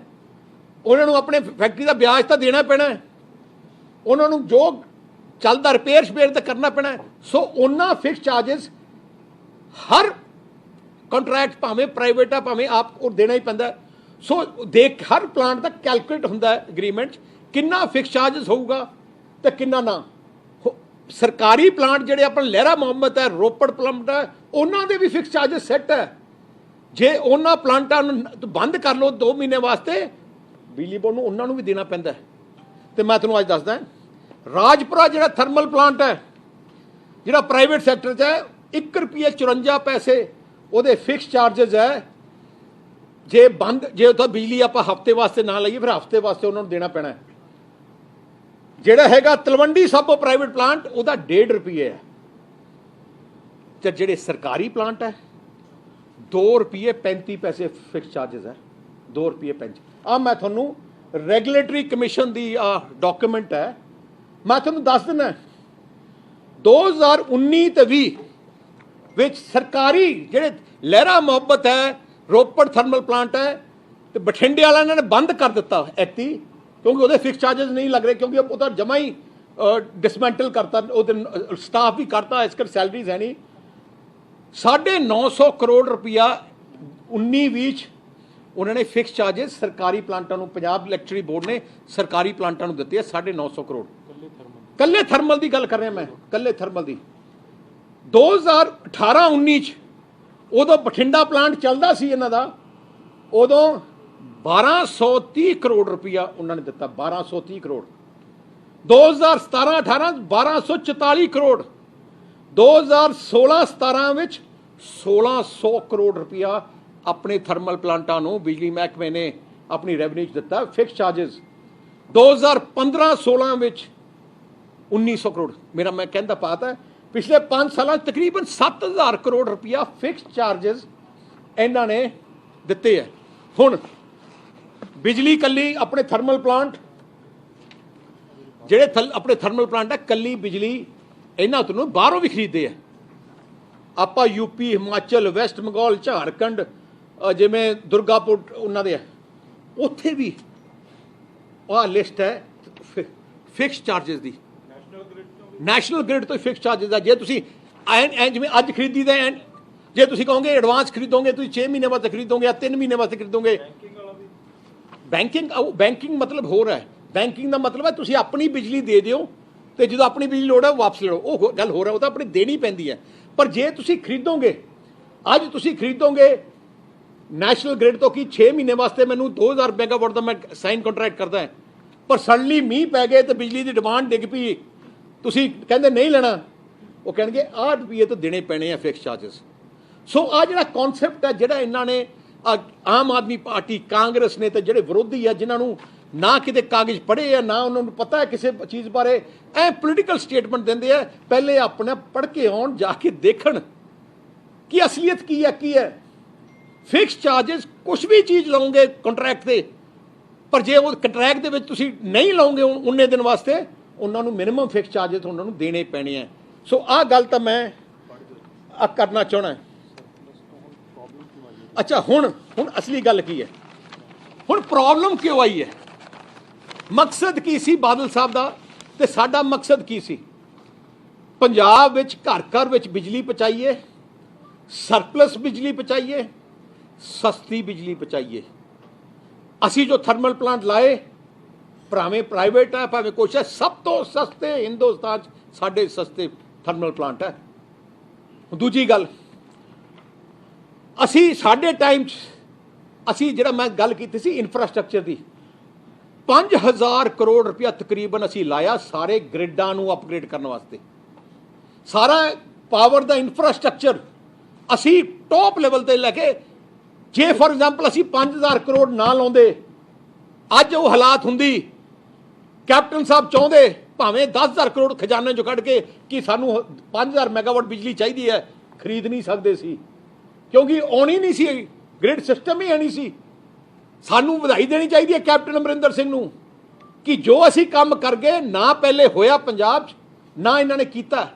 उन्होंने अपने फैक्ट्री का ब्याज तो देना पैना है, उन्होंने जो चलता रिपेयर शपेयर तो करना पैना है। सो उन्ना फिक्स चार्जेस हर कॉन्ट्रैक्ट भावें प्राइवेट है भावें आप और देना ही पैंदा है। सो देख हर प्लांट का कैलकुलेट होंदा है एग्रीमेंट कितना फिक्स चार्जेस होगा तो कितना ना। सरकारी प्लांट जिहड़े अपने लहरा मुहम्मद है, रोपड़ प्लांट है, उन्होंने भी फिक्स चार्जेस सैट है। जे उन्होंने प्लांटा बंद कर लो 2 महीने वास्ते, बिजली बोर्ड नूं उन्होंने भी देना पैंदा है। तो मैं तुहानूं अज दसदा राजपुरा जिहड़ा थर्मल प्लांट है, जिहड़ा प्राइवेट सैक्टर 'च है, 1 रुपये 54 पैसे ਉਹਦੇ फिक्स चार्जेस है। जे बंद जे उत्थे बिजली आप हफ्ते वास्ते ना लईए, फिर हफ्ते वास्ते उन्होंने देना पैना है। जिहड़ा हैगा तलवंडी साबो प्राइवेट प्लांट, ਉਹਦਾ 1.5 रुपये है। ते जिहड़े सरकारी प्लांट है 2 रुपये 35 पैसे फिक्स चार्जेस है, 2 रुपये 35। मैं तुहानूं रेगुलेटरी कमीशन की डॉक्यूमेंट है, मैं तुहानूं दस दिना 2019 ते 20 विच सरकारी जिहड़े लहरा मुहब्बत है, रोपड़ थर्मल प्लांट है, तो बठिंडे वाला इन्होंने बंद कर दिता ऐती, क्योंकि वो फिक्स चार्जेस नहीं लग रहे, क्योंकि वो तो जमा ही डिसमेंटल करता, स्टाफ भी करता, इस कर सैलरीज है नहीं। 950 करोड़ रुपया 19-20 उन्होंने फिक्स चार्जेस सरकारी प्लांटा नूं, पंजाब इलैक्ट्रिसिटी बोर्ड ने सरकारी प्लांटा नूं दित्ते 950 करोड़। कल्ले थर्मल की गल कर रहा मैं, कल्ले थर्मल की 2018-19 उदों बठिंडा प्लांट चलता सी इन्हां दा, उदों 1230 करोड़ रुपया उन्होंने दिता, 1230 करोड़। 2017-18 1244 करोड़, 2016-17 विच 1600 करोड़ रुपया अपने थर्मल प्लांटा नूं बिजली महकमे ने अपनी रेवन्यू दिता फिक्स चार्जेस। 2015-16 विच 1900 करोड़। मेरा मैं कहता पाता है पिछले 5 साल तकरीबन 7000 करोड़ रुपया फिक्स चार्जेस इन्हों ने दिते है। हुण बिजली कली अपने थर्मल प्लांट जेडे अपने थर्मल प्लांट है, कली बिजली इन्हों तो बाहरों भी खरीदते हैं। आप यूपी, हिमाचल, वैस्ट बंगाल, झारखंड, जिमें दुर्गापुर उन्होंने उत्थे भी वह लिस्ट है फिक्स चार्जेस की। नैशनल ग्रिड तो फिक्स चार्जेस है। जे तुसी जिमें अज खरीदी दे, जे तुसी कहोगे एडवांस खरीदोगे, तुसी 6 महीने वास्ते खरीदोगे या 3 महीने वास्ते खरीदोगे। बैंकिंग मतलब हो रहा है। बैंकिंग का मतलब है तुसी अपनी बिजली दे दिओ, तो जो अपनी बिजली लोड़ है वापस लो, वो गल हो रहा है, वो तो अपनी देनी पैंदी है। पर जे तुसी खरीदोगे, अज तुसी खरीदोगे नैशनल ग्रिड तो कि 6 महीने वास्ते मैनू 2000 मेगावाट का मैं साइन कॉन्ट्रैक्ट करता है, पर सडनली मीह पै गए तो बिजली की डिमांड डिग पई, तुसी कहंदे नहीं लेना, वो कहेंगे 8 रुपये तो देने पैने हैं फिक्स चार्जेस। सो आ जिहड़ा कॉन्सैप्ट है, जिहड़ा इन्हां ने आम आदमी पार्टी, कांग्रेस ने, तो जिहड़े विरोधी है जिन्होंने ना किते कागज पढ़े है, ना उन्होंने पता है किसी चीज़ बारे, ऐ पोलिटिकल स्टेटमेंट देंदे है। पहले अपने पढ़ के आउण, जाके देखण कि असलीयत की है। फिक्स चार्जेस कुछ भी चीज़ लाओगे कॉन्ट्रैक्ट से, पर जे वो कॉन्ट्रैक्ट दे विच तुसीं नहीं लाओगे उन्ने दिन वास्ते, ਉਹਨਾਂ ਨੂੰ ਮਿਨੀਮਮ ਫਿਕਸ ਚਾਰजेस ਉਹਨਾਂ ਨੂੰ ਦੇਣੇ ਪੈਣੇ ਆ। ਸੋ ਆਹ ਗੱਲ ਤਾਂ ਮੈਂ ਕਰਨਾ ਚਾਹਣਾ। ਅੱਛਾ, ਹੁਣ ਅਸਲੀ ਗੱਲ ਕੀ ਹੈ? ਹੁਣ ਪ੍ਰੋਬਲਮ ਕਿਉਂ ਆਈ ਹੈ? ਮਕਸਦ ਕੀ ਸੀ ਬਾਦਲ ਸਾਹਿਬ ਦਾ ਤੇ ਸਾਡਾ ਮਕਸਦ ਕੀ ਸੀ? ਪੰਜਾਬ ਵਿੱਚ ਘਰ ਘਰ ਵਿੱਚ ਬਿਜਲੀ ਪਹੁੰਚਾਈਏ, ਸਰਪਲਸ ਬਿਜਲੀ ਪਹੁੰਚਾਈਏ, ਸਸਤੀ ਬਿਜਲੀ ਪਹੁੰਚਾਈਏ। ਅਸੀਂ ਜੋ ਥਰਮਲ ਪਲਾਂਟ ਲਾਏ, ਭਾਵੇਂ ਪ੍ਰਾਈਵੇਟ ਹੈ ਭਾਵੇਂ ਕੁਛ ਹੈ, ਸਭ ਤੋਂ ਸਸਤੇ ਹਿੰਦੁਸਤਾਨ 'ਚ ਸਾਡੇ ਸਸਤੇ ਥਰਮਲ ਪਲਾਂਟ ਹੈ। ਦੂਜੀ ਗੱਲ, ਅਸੀਂ ਸਾਡੇ ਟਾਈਮ 'ਚ ਅਸੀਂ ਜਿਹੜਾ ਮੈਂ ਗੱਲ ਕੀਤੀ ਸੀ ਇਨਫਰਾਸਟ੍ਰਕਚਰ ਦੀ, 5000 ਕਰੋੜ ਰੁਪਇਆ ਤਕਰੀਬਨ ਅਸੀਂ ਲਾਇਆ ਸਾਰੇ ਗ੍ਰਿਡਾਂ ਨੂੰ ਅਪਗ੍ਰੇਡ ਕਰਨ ਵਾਸਤੇ। ਸਾਰਾ ਪਾਵਰ ਦਾ ਇਨਫਰਾਸਟ੍ਰਕਚਰ ਅਸੀਂ ਟੌਪ ਲੈਵਲ ਤੇ ਲੈ ਕੇ, ਜੇ ਫॉर ਐਗਜ਼ਾਮਪਲ ਅਸੀਂ 5000 ਕਰੋੜ ਨਾ ਲਾਉਂਦੇ, ਅੱਜ ਉਹ ਹਾਲਾਤ ਹੁੰਦੀ, ਕੈਪਟਨ ਸਾਹਿਬ ਚਾਹੁੰਦੇ ਭਾਵੇਂ 10000 ਕਰੋੜ ਖਜ਼ਾਨੇ 'ਚੋਂ ਕੱਢ ਕੇ ਕਿ ਸਾਨੂੰ 5000 ਮੈਗਾਵਾਟ ਬਿਜਲੀ ਚਾਹੀਦੀ ਹੈ, ਖਰੀਦ ਨਹੀਂ ਸਕਦੇ ਸੀ, ਕਿਉਂਕਿ ਆਉਣੀ ਨਹੀਂ ਸੀ, ਗ੍ਰਿਡ ਸਿਸਟਮ ਹੀ ਨਹੀਂ ਸੀ। ਸਾਨੂੰ ਵਧਾਈ ਦੇਣੀ ਚਾਹੀਦੀ ਹੈ ਕੈਪਟਨ ਅਮਰਿੰਦਰ ਸਿੰਘ ਨੂੰ ਕਿ ਜੋ ਅਸੀਂ ਕੰਮ ਕਰ ਗਏ, ਨਾ ਪਹਿਲੇ ਹੋਇਆ ਪੰਜਾਬ 'ਚ, ਨਾ ਇਹਨਾਂ ਨੇ ਕੀਤਾ।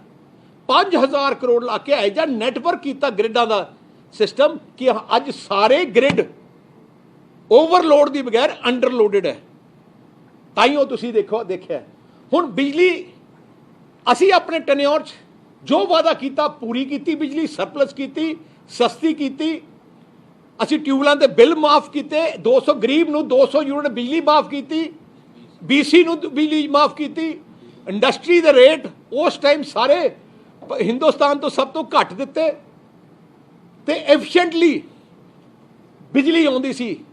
5000 ਕਰੋੜ ਲਾ ਕੇ ਇਹੋ ਜਿਹਾ ਨੈਟਵਰਕ ਕੀਤਾ ਗ੍ਰਿਡਾਂ ਦਾ ਸਿਸਟਮ ਕਿ ਅੱਜ ਸਾਰੇ ਗ੍ਰਿਡ ਓਵਰਲੋਡ ਦੀ ਬਗੈਰ ਅੰਡਰਲੋਡਡ ਹੈ। ਤਾਈਓ ਤੁਸੀਂ ਦੇਖਿਆ ਹੁਣ ਬਿਜਲੀ ਅਸੀਂ ਆਪਣੇ ਟੈਨਿਓਰ 'ਚ ਜੋ ਵਾਅਦਾ ਕੀਤਾ ਪੂਰੀ ਕੀਤੀ, ਬਿਜਲੀ ਸਰਪਲਸ ਕੀਤੀ, ਸਸਤੀ ਕੀਤੀ। ਅਸੀਂ ਟਿਊਬਲਾਂ ਦੇ ਬਿੱਲ ਮਾਫ ਕੀਤੇ, 200 ਗਰੀਬ ਨੂੰ 200 ਯੂਨਿਟ ਬਿਜਲੀ ਮਾਫ ਕੀਤੀ, BC ਨੂੰ ਬਿਜਲੀ ਮਾਫ ਕੀਤੀ। ਇੰਡਸਟਰੀ ਦੇ ਰੇਟ ਉਸ ਟਾਈਮ ਸਾਰੇ ਹਿੰਦੁਸਤਾਨ ਤੋਂ ਸਭ ਤੋਂ ਘੱਟ ਦਿੱਤੇ ਤੇ ਐਫੀਸ਼ੀਐਂਟਲੀ ਬਿਜਲੀ ਆਉਂਦੀ ਸੀ।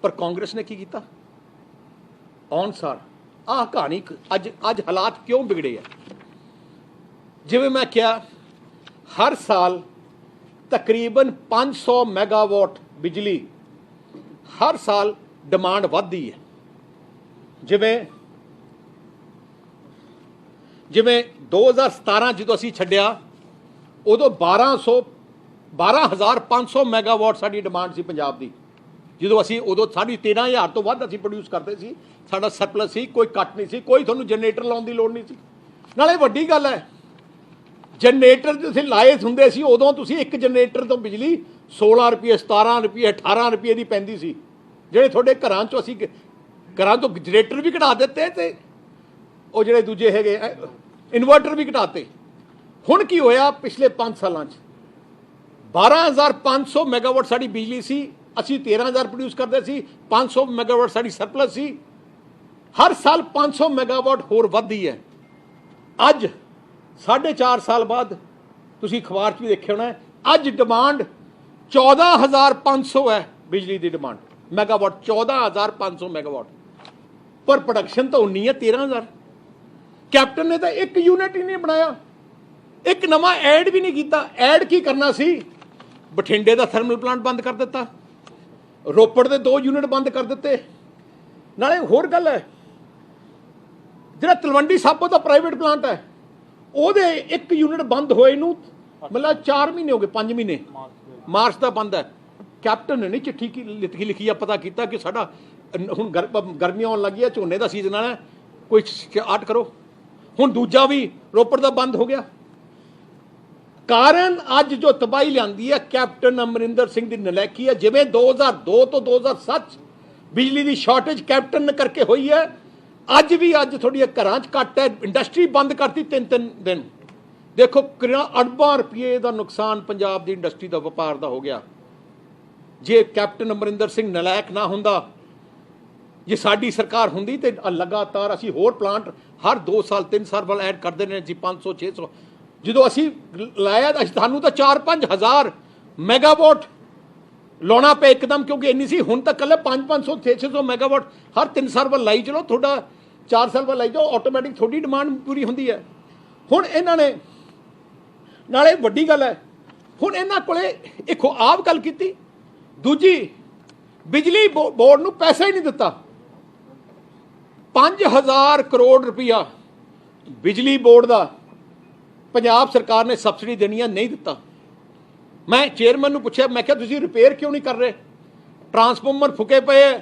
ਪਰ ਕਾਂਗਰਸ ਨੇ ਕੀ ਕੀਤਾ? ਔਨਸਾਰ ਆਹ ਕਹਾਣੀ ਅੱਜ ਹਾਲਾਤ ਕਿਉਂ ਵਿਗੜੇ ਆ? ਜਿਵੇਂ ਮੈਂ ਕਿਹਾ, ਹਰ ਸਾਲ ਤਕਰੀਬਨ 500 ਮੈਗਾਵਾਟ ਬਿਜਲੀ ਹਰ ਸਾਲ ਡਿਮਾਂਡ ਵੱਧਦੀ ਹੈ। ਜਿਵੇਂ 2017 ਜਦੋਂ ਅਸੀਂ ਛੱਡਿਆ, ਉਦੋਂ 12,500 ਮੈਗਾਵਾਟ ਸਾਡੀ ਡਿਮਾਂਡ ਸੀ ਪੰਜਾਬ ਦੀ। ਜਦੋਂ ਸਾਡੀ 13,000 ਤੋਂ ਵੱਧ ਅਸੀਂ ਪ੍ਰੋਡਿਊਸ ਕਰਦੇ ਸੀ, ਸਾਡਾ ਸਰਪਲਸ ਸੀ, ਕੋਈ ਕੱਟ ਨਹੀਂ ਸੀ, ਕੋਈ ਤੁਹਾਨੂੰ ਜਨਰੇਟਰ ਲਾਉਣ ਦੀ ਲੋੜ ਨਹੀਂ ਸੀ। ਨਾਲੇ ਵੱਡੀ ਗੱਲ ਹੈ, ਜਨਰੇਟਰ ਤੁਸੀਂ ਲਾਏ ਹੁੰਦੇ ਸੀ, ਉਦੋਂ ਤੁਸੀਂ ਇੱਕ ਜਨਰੇਟਰ ਤੋਂ ਬਿਜਲੀ 16 ਰੁਪਏ 17 ਰੁਪਏ 18 ਰੁਪਏ ਦੀ ਪੈਂਦੀ ਸੀ। ਜਿਹੜੇ ਤੁਹਾਡੇ ਘਰਾਂ 'ਚੋਂ ਅਸੀਂ ਘਰਾਂ ਤੋਂ ਜਨਰੇਟਰ ਵੀ ਘਟਾ ਦਿੱਤੇ ਤੇ ਉਹ ਜਿਹੜੇ ਦੂਜੇ ਹੈਗੇ ਇਨਵਰਟਰ ਵੀ ਘਟਾਤੇ। ਹੁਣ ਕੀ ਹੋਇਆ? ਪਿਛਲੇ 5 ਸਾਲਾਂ 'ਚ 12,500 ਮੈਗਾਵਾਟ ਸਾਡੀ ਬਿਜਲੀ ਸੀ, ਅਸੀਂ 13,000 ਪ੍ਰੋਡਿਊਸ ਕਰਦੇ ਸੀ, 500 ਮੈਗਾਵਾਟ ਸਾਡੀ ਸਰਪਲਸ ਸੀ। ਹਰ ਸਾਲ 500 ਮੈਗਾਵਾਟ ਹੋਰ ਵੱਧਦੀ ਹੈ। ਅੱਜ 4.5 ਸਾਲ ਬਾਅਦ ਤੁਸੀਂ ਅਖਬਾਰ 'ਚ ਵੀ ਦੇਖਿਆ ਹੋਣਾ, ਅੱਜ ਡਿਮਾਂਡ 14,500 ਹੈ ਬਿਜਲੀ ਦੀ ਡਿਮਾਂਡ ਮੈਗਾਵਾਟ, 14,500 ਮੈਗਾਵਾਟ, ਪਰ ਪ੍ਰੋਡਕਸ਼ਨ ਤਾਂ ਉਨੀ ਹੈ 13,000। ਕੈਪਟਨ ਨੇ ਤਾਂ ਇੱਕ ਯੂਨਿਟ ਹੀ ਨਹੀਂ ਬਣਾਇਆ, ਇੱਕ ਨਵਾਂ ਐਡ ਵੀ ਨਹੀਂ ਕੀਤਾ। ਐਡ ਕੀ ਕਰਨਾ ਸੀ? ਬਠਿੰਡੇ ਦਾ ਥਰਮਲ ਪਲਾਂਟ ਬੰਦ ਕਰ ਦਿੱਤਾ, ਰੋਪੜ ਦੇ 2 ਯੂਨਿਟ ਬੰਦ ਕਰ ਦਿੱਤੇ। ਨਾਲੇ ਹੋਰ ਗੱਲ ਹੈ, ਜਿਹੜਾ ਤਲਵੰਡੀ ਸਾਬੋ ਦਾ ਪ੍ਰਾਈਵੇਟ ਪਲਾਂਟ ਹੈ, ਉਹਦੇ 1 ਯੂਨਿਟ ਬੰਦ ਹੋਏ ਨੂੰ ਮਤਲਬ 4 ਮਹੀਨੇ ਹੋ ਗਏ, 5 ਮਹੀਨੇ, ਮਾਰਚ ਦਾ ਬੰਦ ਹੈ। ਕੈਪਟਨ ਨੇ ਨਹੀਂ ਚਿੱਠੀ ਲਿਖੀ ਆ, ਪਤਾ ਕੀਤਾ ਕਿ ਸਾਡਾ ਹੁਣ ਗਰਮੀਆਂ ਆਉਣ ਲੱਗੀ ਹੈ, ਝੋਨੇ ਦਾ ਸੀਜ਼ਨ ਆਣਾ, ਕੋਈ ਆਟ ਕਰੋ। ਹੁਣ ਦੂਜਾ ਵੀ ਰੋਪੜ ਦਾ ਬੰਦ ਹੋ ਗਿਆ। ਕਾਰਨ ਅੱਜ ਜੋ ਤਬਾਹੀ ਲਿਆਂਦੀ ਹੈ ਕੈਪਟਨ ਅਮਰਿੰਦਰ ਸਿੰਘ ਦੀ ਨਲਾਇਕੀ ਹੈ। ਜਿਵੇਂ 2002 ਤੋਂ 2007 ਬਿਜਲੀ ਦੀ ਸ਼ਾਰਟੇਜ ਕੈਪਟਨ ਨੇ ਕਰਕੇ ਹੋਈ ਹੈ, ਅੱਜ ਤੁਹਾਡੀਆਂ ਘਰਾਂ 'ਚ ਕੱਟ ਹੈ, ਇੰਡਸਟਰੀ ਬੰਦ ਕਰਤੀ 3 ਦਿਨ। ਦੇਖੋ ਕਿੰਨਾ ਅਰਬਾਂ ਰੁਪਏ ਦਾ ਨੁਕਸਾਨ ਪੰਜਾਬ ਦੀ ਇੰਡਸਟਰੀ ਦਾ, ਵਪਾਰ ਦਾ ਹੋ ਗਿਆ। ਜੇ ਕੈਪਟਨ ਅਮਰਿੰਦਰ ਸਿੰਘ ਨਲਾਇਕ ਨਾ ਹੁੰਦਾ, ਜੇ ਸਾਡੀ ਸਰਕਾਰ ਹੁੰਦੀ ਤੇ ਲਗਾਤਾਰ ਅਸੀਂ ਹੋਰ ਪਲਾਂਟ ਹਰ 2 ਸਾਲ 3 ਸਾਲ ਵੱਲ ਐਡ ਕਰਦੇ ਨੇ ਜੀ, 500 600। ਜਦੋਂ ਅਸੀਂ ਲਾਇਆ ਸਾਨੂੰ ਤਾਂ 4-5 ਹਜ਼ਾਰ ਮੈਗਾਵਾਟ ਲਾਉਣਾ ਪਿਆ ਇੱਕਦਮ, ਕਿਉਂਕਿ ਇੰਨੀ ਸੀ। ਹੁਣ ਤਾਂ ਕੱਲੇ 500 600 ਮੈਗਾਵਾਟ ਹਰ 3 ਸਾਲ ਵੱਲ ਲਾਈ ਚਲੋ, ਤੁਹਾਡਾ 4 ਸਾਲ ਵੱਲ ਲਾਈ ਜਾਓ, ਆਟੋਮੈਟਿਕ ਤੁਹਾਡੀ ਡਿਮਾਂਡ ਪੂਰੀ ਹੁੰਦੀ ਹੈ। ਹੁਣ ਇਹਨਾਂ ਨੇ, ਨਾਲੇ ਵੱਡੀ ਗੱਲ ਹੈ, ਹੁਣ ਇਹਨਾਂ ਕੋਲੇ ਇੱਕ ਆਪ ਗੱਲ ਕੀਤੀ, ਦੂਜੀ ਬਿਜਲੀ ਬੋਰਡ ਨੂੰ ਪੈਸਾ ਹੀ ਨਹੀਂ ਦਿੱਤਾ। 5000 ਕਰੋੜ ਰੁਪਇਆ ਬਿਜਲੀ ਬੋਰਡ ਦਾ ਪੰਜਾਬ ਸਰਕਾਰ ਨੇ ਸਬਸਿਡੀ ਦੇਣੀ ਹੈ, ਨਹੀਂ ਦਿੱਤਾ। ਮੈਂ ਚੇਅਰਮੈਨ ਨੂੰ ਪੁੱਛਿਆ, ਮੈਂ ਕਿਹਾ ਤੁਸੀਂ ਰਿਪੇਅਰ ਕਿਉਂ ਨਹੀਂ ਕਰ ਰਹੇ? ਟਰਾਂਸਫਾਰਮਰ ਫੁਕੇ ਪਏ,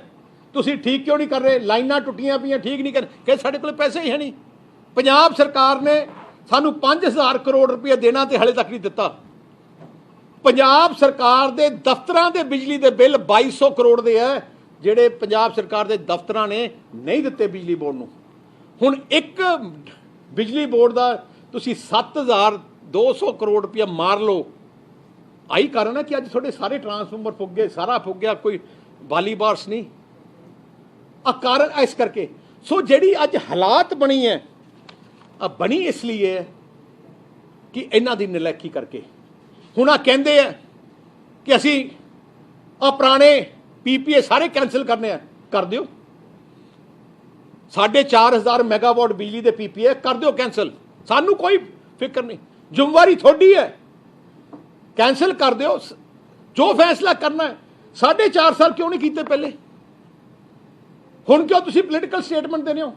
ਤੁਸੀਂ ਠੀਕ ਕਿਉਂ ਨਹੀਂ ਕਰ ਰਹੇ, ਲਾਈਨਾਂ ਟੁੱਟੀਆਂ ਪਈਆਂ ਠੀਕ ਨਹੀਂ ਕਰ, ਕਿ ਸਾਡੇ ਕੋਲ ਪੈਸੇ ਹੀ ਹੈ ਨਹੀਂ। ਪੰਜਾਬ ਸਰਕਾਰ ਨੇ ਸਾਨੂੰ 5000 ਕਰੋੜ ਰੁਪਏ ਦੇਣਾ ਤੇ ਹਲੇ ਤੱਕ ਨਹੀਂ ਦਿੱਤਾ। ਪੰਜਾਬ ਸਰਕਾਰ ਦੇ ਦਫ਼ਤਰਾਂ ਦੇ ਬਿਜਲੀ ਦੇ ਬਿੱਲ 2200 ਕਰੋੜ ਦੇ ਹੈ, ਜਿਹੜੇ ਪੰਜਾਬ ਸਰਕਾਰ ਦੇ ਦਫ਼ਤਰਾਂ ਨੇ ਨਹੀਂ ਦਿੱਤੇ ਬਿਜਲੀ ਬੋਰਡ ਨੂੰ। ਹੁਣ ਇੱਕ ਬਿਜਲੀ ਬੋਰਡ ਦਾ ਤੁਸੀਂ 7200 ਕਰੋੜ ਰੁਪਇਆ ਮਾਰ ਲਓ। ਆਹੀ ਕਾਰਨ ਹੈ ਕਿ ਅੱਜ ਤੁਹਾਡੇ ਸਾਰੇ ਟਰਾਂਸਫਾਰਮਰ ਫੁੱਕ ਗਏ, ਸਾਰਾ ਫੁੱਕ ਗਿਆ, ਕੋਈ ਵਾਲੀ ਬਾਰਸ ਨਹੀਂ। ਆ ਕਾਰਨ ਇਸ ਕਰਕੇ। ਸੋ ਜਿਹੜੀ ਅੱਜ ਹਾਲਾਤ ਬਣੀ ਹੈ, ਆ ਬਣੀ ਇਸ ਲਈ ਹੈ ਕਿ ਇਹਨਾਂ ਦੀ ਨਲਾਇਕੀ ਕਰਕੇ। ਹੁਣ ਆ ਕਹਿੰਦੇ ਆ ਕਿ ਅਸੀਂ ਆ ਪੁਰਾਣੇ PPA ਸਾਰੇ ਕੈਂਸਲ ਕਰਨੇ ਆ, ਕਰ ਦਿਓ। 4500 ਮੈਗਾਵਾਟ ਬਿਜਲੀ ਦੇ PPA ਕਰ ਦਿਓ ਕੈਂਸਲ, ਸਾਨੂੰ ਕੋਈ ਫਿਕਰ ਨਹੀਂ, ਜ਼ਿੰਮੇਵਾਰੀ ਤੁਹਾਡੀ ਹੈ, ਕੈਂਸਲ ਕਰ ਦਿਓ। ਜੋ ਫੈਸਲਾ ਕਰਨਾ ਹੈ। 4.5 ਸਾਲ ਕਿਉਂ ਨਹੀਂ ਕੀਤੇ ਪਹਿਲੇ? ਹੁਣ ਕਿਉਂ ਤੁਸੀਂ ਪੋਲੀਟੀਕਲ ਸਟੇਟਮੈਂਟ ਦੇਨੇ ਹੋ?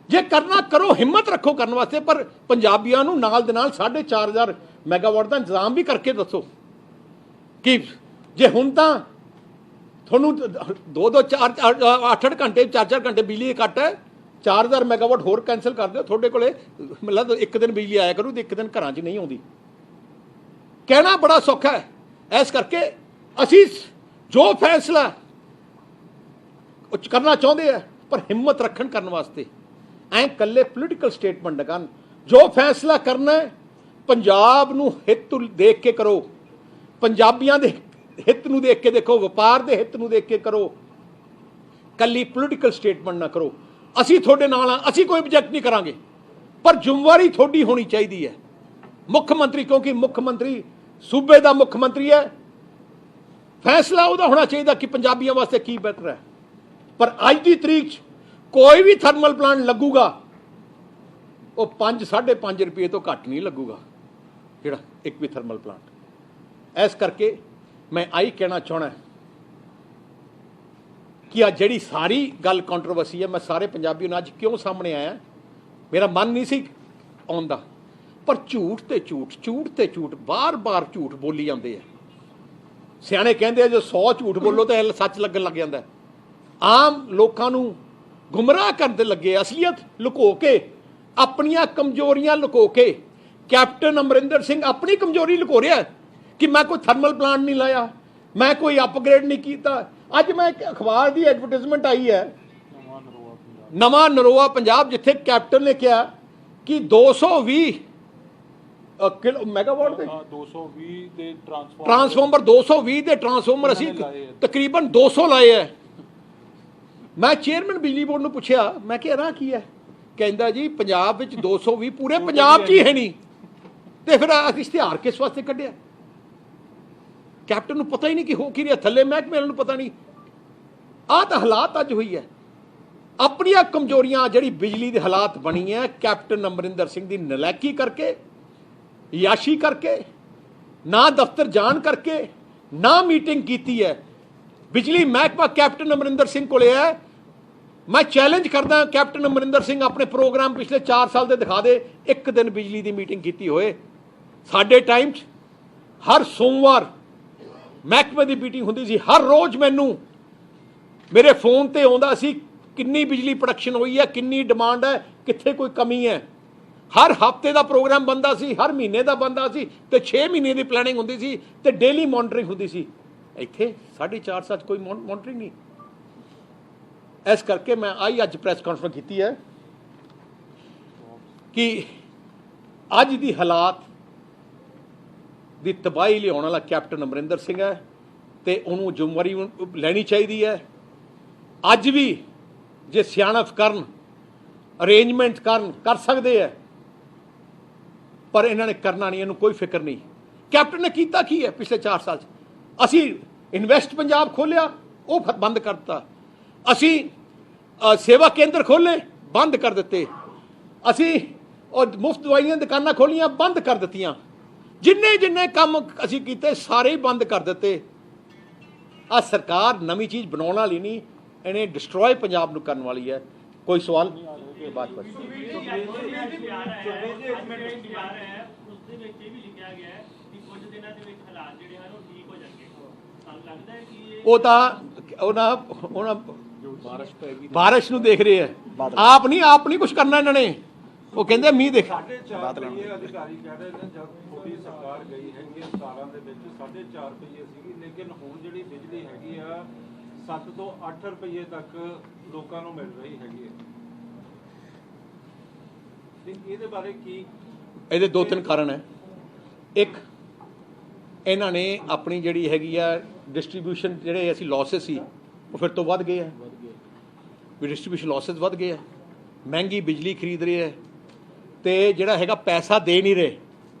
ਜੇ ਕਰਨਾ ਕਰੋ, ਹਿੰਮਤ ਰੱਖੋ ਕਰਨ ਵਾਸਤੇ, ਪਰ ਪੰਜਾਬੀਆਂ ਨੂੰ ਨਾਲ ਦੇ ਨਾਲ 4500 ਮੈਗਾਵਾਟ ਦਾ ਇੰਤਜ਼ਾਮ ਵੀ ਕਰਕੇ ਦੱਸੋ ਕਿ ਜੇ ਹੁਣ ਤਾਂ ਤੁਹਾਨੂੰ 2-2 4 8-8 ਘੰਟੇ 4-4 ਘੰਟੇ ਬਿਜਲੀ ਕੱਟ ਹੈ, 4000 ਮੈਗਾਵਾਟ ਹੋਰ ਕੈਂਸਲ ਕਰ ਦਿਓ। ਤੁਹਾਡੇ ਕੋਲੇ ਮਤਲਬ ਇੱਕ ਦਿਨ ਬਿਜਲੀ ਆਇਆ ਕਰੂ ਤੇ ਇੱਕ ਦਿਨ ਘਰਾਂ 'ਚ ਨਹੀਂ ਆਉਂਦੀ। ਕਹਿਣਾ ਬੜਾ ਸੌਖਾ ਹੈ। ਇਸ ਕਰਕੇ ਅਸੀਂ ਜੋ ਫੈਸਲਾ ਕਰਨਾ ਚਾਹੁੰਦੇ ਆ, ਪਰ ਹਿੰਮਤ ਰੱਖਣ ਕਰਨ ਵਾਸਤੇ ਐਂ ਇਕੱਲੇ ਪੋਲੀਟੀਕਲ ਸਟੇਟਮੈਂਟ ਕਰਨ। ਜੋ ਫੈਸਲਾ ਕਰਨਾ ਹੈ ਪੰਜਾਬ ਨੂੰ ਹਿੱਤ ਦੇਖ ਕੇ ਕਰੋ, ਪੰਜਾਬੀਆਂ ਦੇ ਹਿੱਤ ਨੂੰ ਦੇਖ ਕੇ ਦੇਖੋ, ਵਪਾਰ ਦੇ ਹਿੱਤ ਨੂੰ ਦੇਖ ਕੇ ਕਰੋ, ਕੱਲੀ ਪੋਲੀਟੀਕਲ ਸਟੇਟਮੈਂਟ ਨਾ ਕਰੋ। ਅਸੀਂ ਤੁਹਾਡੇ ਨਾਲ ਆ, ਅਸੀਂ ਕੋਈ ਆਬਜੈਕਟ ਨਹੀਂ ਕਰਾਂਗੇ, ਪਰ ਜ਼ਿੰਮੇਵਾਰੀ ਤੁਹਾਡੀ ਹੋਣੀ ਚਾਹੀਦੀ ਹੈ। ਮੁੱਖ ਮੰਤਰੀ, ਕਿਉਂਕਿ ਮੁੱਖ ਮੰਤਰੀ ਸੂਬੇ ਦਾ ਮੁੱਖ ਮੰਤਰੀ ਹੈ, ਫੈਸਲਾ ਉਹਦਾ ਹੋਣਾ ਚਾਹੀਦਾ ਕਿ ਪੰਜਾਬੀਆਂ ਵਾਸਤੇ ਕੀ ਬਿਹਤਰ ਹੈ। ਪਰ ਅੱਜ ਦੀ ਤਰੀਕ 'ਚ ਕੋਈ ਵੀ ਥਰਮਲ ਪਲਾਂਟ ਲੱਗੂਗਾ ਉਹ 5-5.5 ਰੁਪਏ ਤੋਂ ਘੱਟ ਨਹੀਂ ਲੱਗੂਗਾ, ਜਿਹੜਾ ਇੱਕ ਵੀ ਥਰਮਲ ਪਲਾਂਟ। ਇਸ ਕਰਕੇ ਮੈਂ ਆਹੀ ਕਹਿਣਾ ਚਾਹਣਾ ਕਿ ਆ ਜਿਹੜੀ ਸਾਰੀ ਗੱਲ ਕੰਟਰੋਵਰਸੀ ਹੈ, ਮੈਂ ਸਾਰੇ ਪੰਜਾਬੀਆਂ ਨੂੰ ਅੱਜ ਕਿਉਂ ਸਾਹਮਣੇ ਆਇਆ, ਮੇਰਾ ਮਨ ਨਹੀਂ ਸੀ ਆਉਂਦਾ, ਪਰ ਝੂਠ ਤੇ ਝੂਠ, ਝੂਠ ਤੇ ਝੂਠ, ਬਾਰ-ਬਾਰ ਝੂਠ ਬੋਲੀ ਜਾਂਦੇ ਆ। ਸਿਆਣੇ ਕਹਿੰਦੇ ਆ ਜੇ 100 ਝੂਠ ਬੋਲੋ ਤਾਂ ਸੱਚ ਲੱਗਣ ਲੱਗ ਜਾਂਦਾ। ਆਮ ਲੋਕਾਂ ਨੂੰ ਗੁੰਮਰਾਹ ਕਰਨ ਤੇ ਲੱਗੇ, ਅਸਲੀਅਤ ਲੁਕੋ ਕੇ, ਆਪਣੀਆਂ ਕਮਜ਼ੋਰੀਆਂ ਲੁਕੋ ਕੇ। ਕੈਪਟਨ ਅਮਰਿੰਦਰ ਸਿੰਘ ਆਪਣੀ ਕਮਜ਼ੋਰੀ ਲੁਕੋ ਰਿਹਾ ਕਿ ਮੈਂ ਕੋਈ ਥਰਮਲ ਪਲਾਂਟ ਨਹੀਂ ਲਾਇਆ, ਮੈਂ ਕੋਈ ਅਪਗ੍ਰੇਡ ਨਹੀਂ ਕੀਤਾ। ਅੱਜ ਮੈਂ ਇੱਕ ਅਖਬਾਰ ਦੀ ਐਡਵਰਟਾਈਜ਼ਮੈਂਟ ਆਈ ਹੈ, ਨਵਾਂ ਨਰੋਆ ਪੰਜਾਬ, ਜਿੱਥੇ ਕੈਪਟਨ ਨੇ ਕਿਹਾ ਕਿ 220 ਮੈਗਾਵਾਟ ਦੇ 220 ਦੇ ਟਰਾਂਸਫਾਰਮਰ 220 ਦੇ ਟਰਾਂਸਫਾਰਮਰ ਅਸੀਂ ਤਕਰੀਬਨ 200 ਲਾਏ ਹੈ। ਮੈਂ ਚੇਅਰਮੈਨ ਬਿਜਲੀ ਬੋਰਡ ਨੂੰ ਪੁੱਛਿਆ, ਮੈਂ ਕਿਹਾ ਰਾਹ ਕੀ ਹੈ? ਕਹਿੰਦਾ ਜੀ ਪੰਜਾਬ ਵਿੱਚ 220 ਪੂਰੇ ਪੰਜਾਬ 'ਚ ਹੀ ਹੈ ਨਹੀਂ, ਤੇ ਫਿਰ ਇਸ਼ਤਿਹਾਰ ਕਿਸ ਵਾਸਤੇ ਕੱਢਿਆ? ਕੈਪਟਨ ਨੂੰ ਪਤਾ ਹੀ ਨਹੀਂ ਕਿ ਹੋ ਕੀ ਰਿਹਾ, ਥੱਲੇ ਮਹਿਕਮੇ ਨੂੰ ਪਤਾ ਨਹੀਂ। ਆਹ ਤਾਂ ਹਾਲਾਤ ਅੱਜ ਹੋਈ ਹੈ। ਆਪਣੀਆਂ ਕਮਜ਼ੋਰੀਆਂ, ਜਿਹੜੀ ਬਿਜਲੀ ਦੇ ਹਾਲਾਤ ਬਣੀ ਹੈ ਕੈਪਟਨ ਅਮਰਿੰਦਰ ਸਿੰਘ ਦੀ ਨਲਾਇਕੀ ਕਰਕੇ, ਯਾਸ਼ੀ ਕਰਕੇ, ਨਾ ਦਫ਼ਤਰ ਜਾਣ ਕਰਕੇ, ਨਾ ਮੀਟਿੰਗ ਕੀਤੀ ਹੈ। ਬਿਜਲੀ ਮਹਿਕਮਾ ਕੈਪਟਨ ਅਮਰਿੰਦਰ ਸਿੰਘ ਕੋਲੇ ਹੈ। ਮੈਂ ਚੈਲੰਜ ਕਰਦਾ, ਕੈਪਟਨ ਅਮਰਿੰਦਰ ਸਿੰਘ ਆਪਣੇ ਪ੍ਰੋਗਰਾਮ ਪਿਛਲੇ 4 ਸਾਲ ਦੇ ਦਿਖਾ ਦੇ, ਇੱਕ ਦਿਨ ਬਿਜਲੀ ਦੀ ਮੀਟਿੰਗ ਕੀਤੀ ਹੋਏ। ਸਾਡੇ ਟਾਈਮ 'ਚ ਹਰ ਸੋਮਵਾਰ ਮਹਿਕਮੇ ਦੀ ਮੀਟਿੰਗ ਹੁੰਦੀ ਸੀ। ਹਰ ਰੋਜ਼ ਮੈਨੂੰ ਮੇਰੇ ਫੋਨ ਤੇ ਆਉਂਦਾ ਸੀ ਕਿੰਨੀ ਬਿਜਲੀ ਪ੍ਰੋਡਕਸ਼ਨ ਹੋਈ ਹੈ, ਕਿੰਨੀ ਡਿਮਾਂਡ ਹੈ, ਕਿੱਥੇ ਕੋਈ ਕਮੀ ਹੈ। ਹਰ ਹਫਤੇ ਦਾ ਪ੍ਰੋਗਰਾਮ ਬਣਦਾ ਸੀ, ਹਰ ਮਹੀਨੇ ਦਾ ਬਣਦਾ ਸੀ, ਤੇ 6 ਮਹੀਨੇ ਦੀ ਪਲੈਨਿੰਗ ਹੁੰਦੀ ਸੀ, ਤੇ ਡੇਲੀ ਮੋਨੀਟਰਿੰਗ ਹੁੰਦੀ ਸੀ। ਇੱਥੇ 4.5 ਸਾਲ ਕੋਈ ਮੋਨੀਟਰਿੰਗ ਨਹੀਂ। ਇਸ ਕਰਕੇ ਮੈਂ ਆਈ ਅੱਜ ਪ੍ਰੈਸ ਕਾਨਫਰੰਸ ਕੀਤੀ ਹੈ ਕਿ ਅੱਜ ਦੀ ਹਾਲਾਤ ਦੀ ਤਬਾਹੀ ਲਿਆਉਣ ਵਾਲਾ ਕੈਪਟਨ ਅਮਰਿੰਦਰ ਸਿੰਘ ਹੈ, ਤੇ ਉਹਨੂੰ ਜ਼ਿੰਮੇਵਾਰੀ ਲੈਣੀ ਚਾਹੀਦੀ ਹੈ। ਅੱਜ ਵੀ ਜੇ ਸਿਆਣਪ ਕਰਨ, ਅਰੇਂਜਮੈਂਟ ਕਰਨ, ਕਰ ਸਕਦੇ ਹੈ, ਪਰ ਇਹਨਾਂ ਨੇ ਕਰਨਾ ਨਹੀਂ, ਇਹਨੂੰ ਕੋਈ ਫਿਕਰ ਨਹੀਂ। ਕੈਪਟਨ ਨੇ ਕੀਤਾ ਕੀ ਹੈ ਪਿਛਲੇ 4 ਸਾਲ 'ਚ? ਅਸੀਂ ਇਨਵੈਸਟ ਪੰਜਾਬ ਖੋਲ੍ਹਿਆ, ਉਹ ਬੰਦ ਕਰ ਦਿੱਤਾ। ਅਸੀਂ ਸੇਵਾ ਕੇਂਦਰ ਖੋਲ੍ਹੇ, ਬੰਦ ਕਰ ਦਿੱਤੇ। ਅਸੀਂ ਮੁਫਤ ਦਵਾਈਆਂ ਦੁਕਾਨਾਂ ਖੋਲ੍ਹੀਆਂ, ਬੰਦ ਕਰ ਦਿੱਤੀਆਂ। ਜਿੰਨੇ ਕੰਮ ਅਸੀਂ ਕੀਤੇ ਸਾਰੇ ਹੀ ਬੰਦ ਕਰ ਦਿੱਤੇ। ਆ ਸਰਕਾਰ ਨਵੀਂ ਚੀਜ਼ ਬਣਾਉਣ ਵਾਲੀ ਨਹੀਂ, ਇਹਨੇ ਡਿਸਟਰੋਏ ਪੰਜਾਬ ਨੂੰ ਕਰਨ ਵਾਲੀ ਹੈ। ਕੋਈ ਸਵਾਲ? ਬਾਤ ਬਸ ਉਹ ਤਾਂ ਉਹਨਾਂ ਬਾਰਿਸ਼ ਨੂੰ ਦੇਖ ਰਹੇ ਆ, ਆਪ ਨਹੀਂ ਕੁਝ ਕਰਨਾ ਇਹਨਾਂ ਨੇ। ਉਹ ਕਹਿੰਦੇ ਮੀਂਹ ਦੇਖ। 4.5 ਰੁਪਏ ਅਧਿਕਾਰੀ ਕਹਿ ਰਹੇ ਨੇ ਜਦ ਥੋੜੀ ਸਰਕਾਰ ਗਈ ਹੈਗੀ 17 ਦੇ ਵਿੱਚ 4.5 ਰੁਪਏ ਸੀਗੀ, ਲੇਕਿਨ ਹੁਣ ਜਿਹੜੀ ਬਿਜਲੀ ਹੈਗੀ ਆ 7 ਤੋਂ 8 ਰੁਪਏ ਤੱਕ ਲੋਕਾਂ ਨੂੰ ਮਿਲ ਰਹੀ ਹੈਗੀ ਹੈ। ਤੇ ਇਹਦੇ ਬਾਰੇ ਕੀ? ਇਹਦੇ ਦੋ ਤਿੰਨ ਕਾਰਨ ਹੈ। ਇੱਕ, ਇਹਨਾਂ ਨੇ ਆਪਣੀ ਜਿਹੜੀ ਹੈਗੀ ਆ ਡਿਸਟ੍ਰੀਬਿਊਸ਼ਨ, ਜਿਹੜੇ ਅਸੀਂ ਲਾਸਸ ਸੀ ਉਹ ਫਿਰ ਤੋਂ ਵੱਧ ਗਏ ਆ, ਵੀ ਡਿਸਟ੍ਰੀਬਿਊਸ਼ਨ ਲਾਸਸ ਵੱਧ ਗਏ ਆ, ਮਹਿੰਗੀ ਬਿਜਲੀ ਖਰੀਦ ਰਹੇ ਹੈ ਤੇ ਜਿਹੜਾ ਹੈਗਾ ਪੈਸਾ ਦੇ ਨਹੀਂ ਰਹੇ।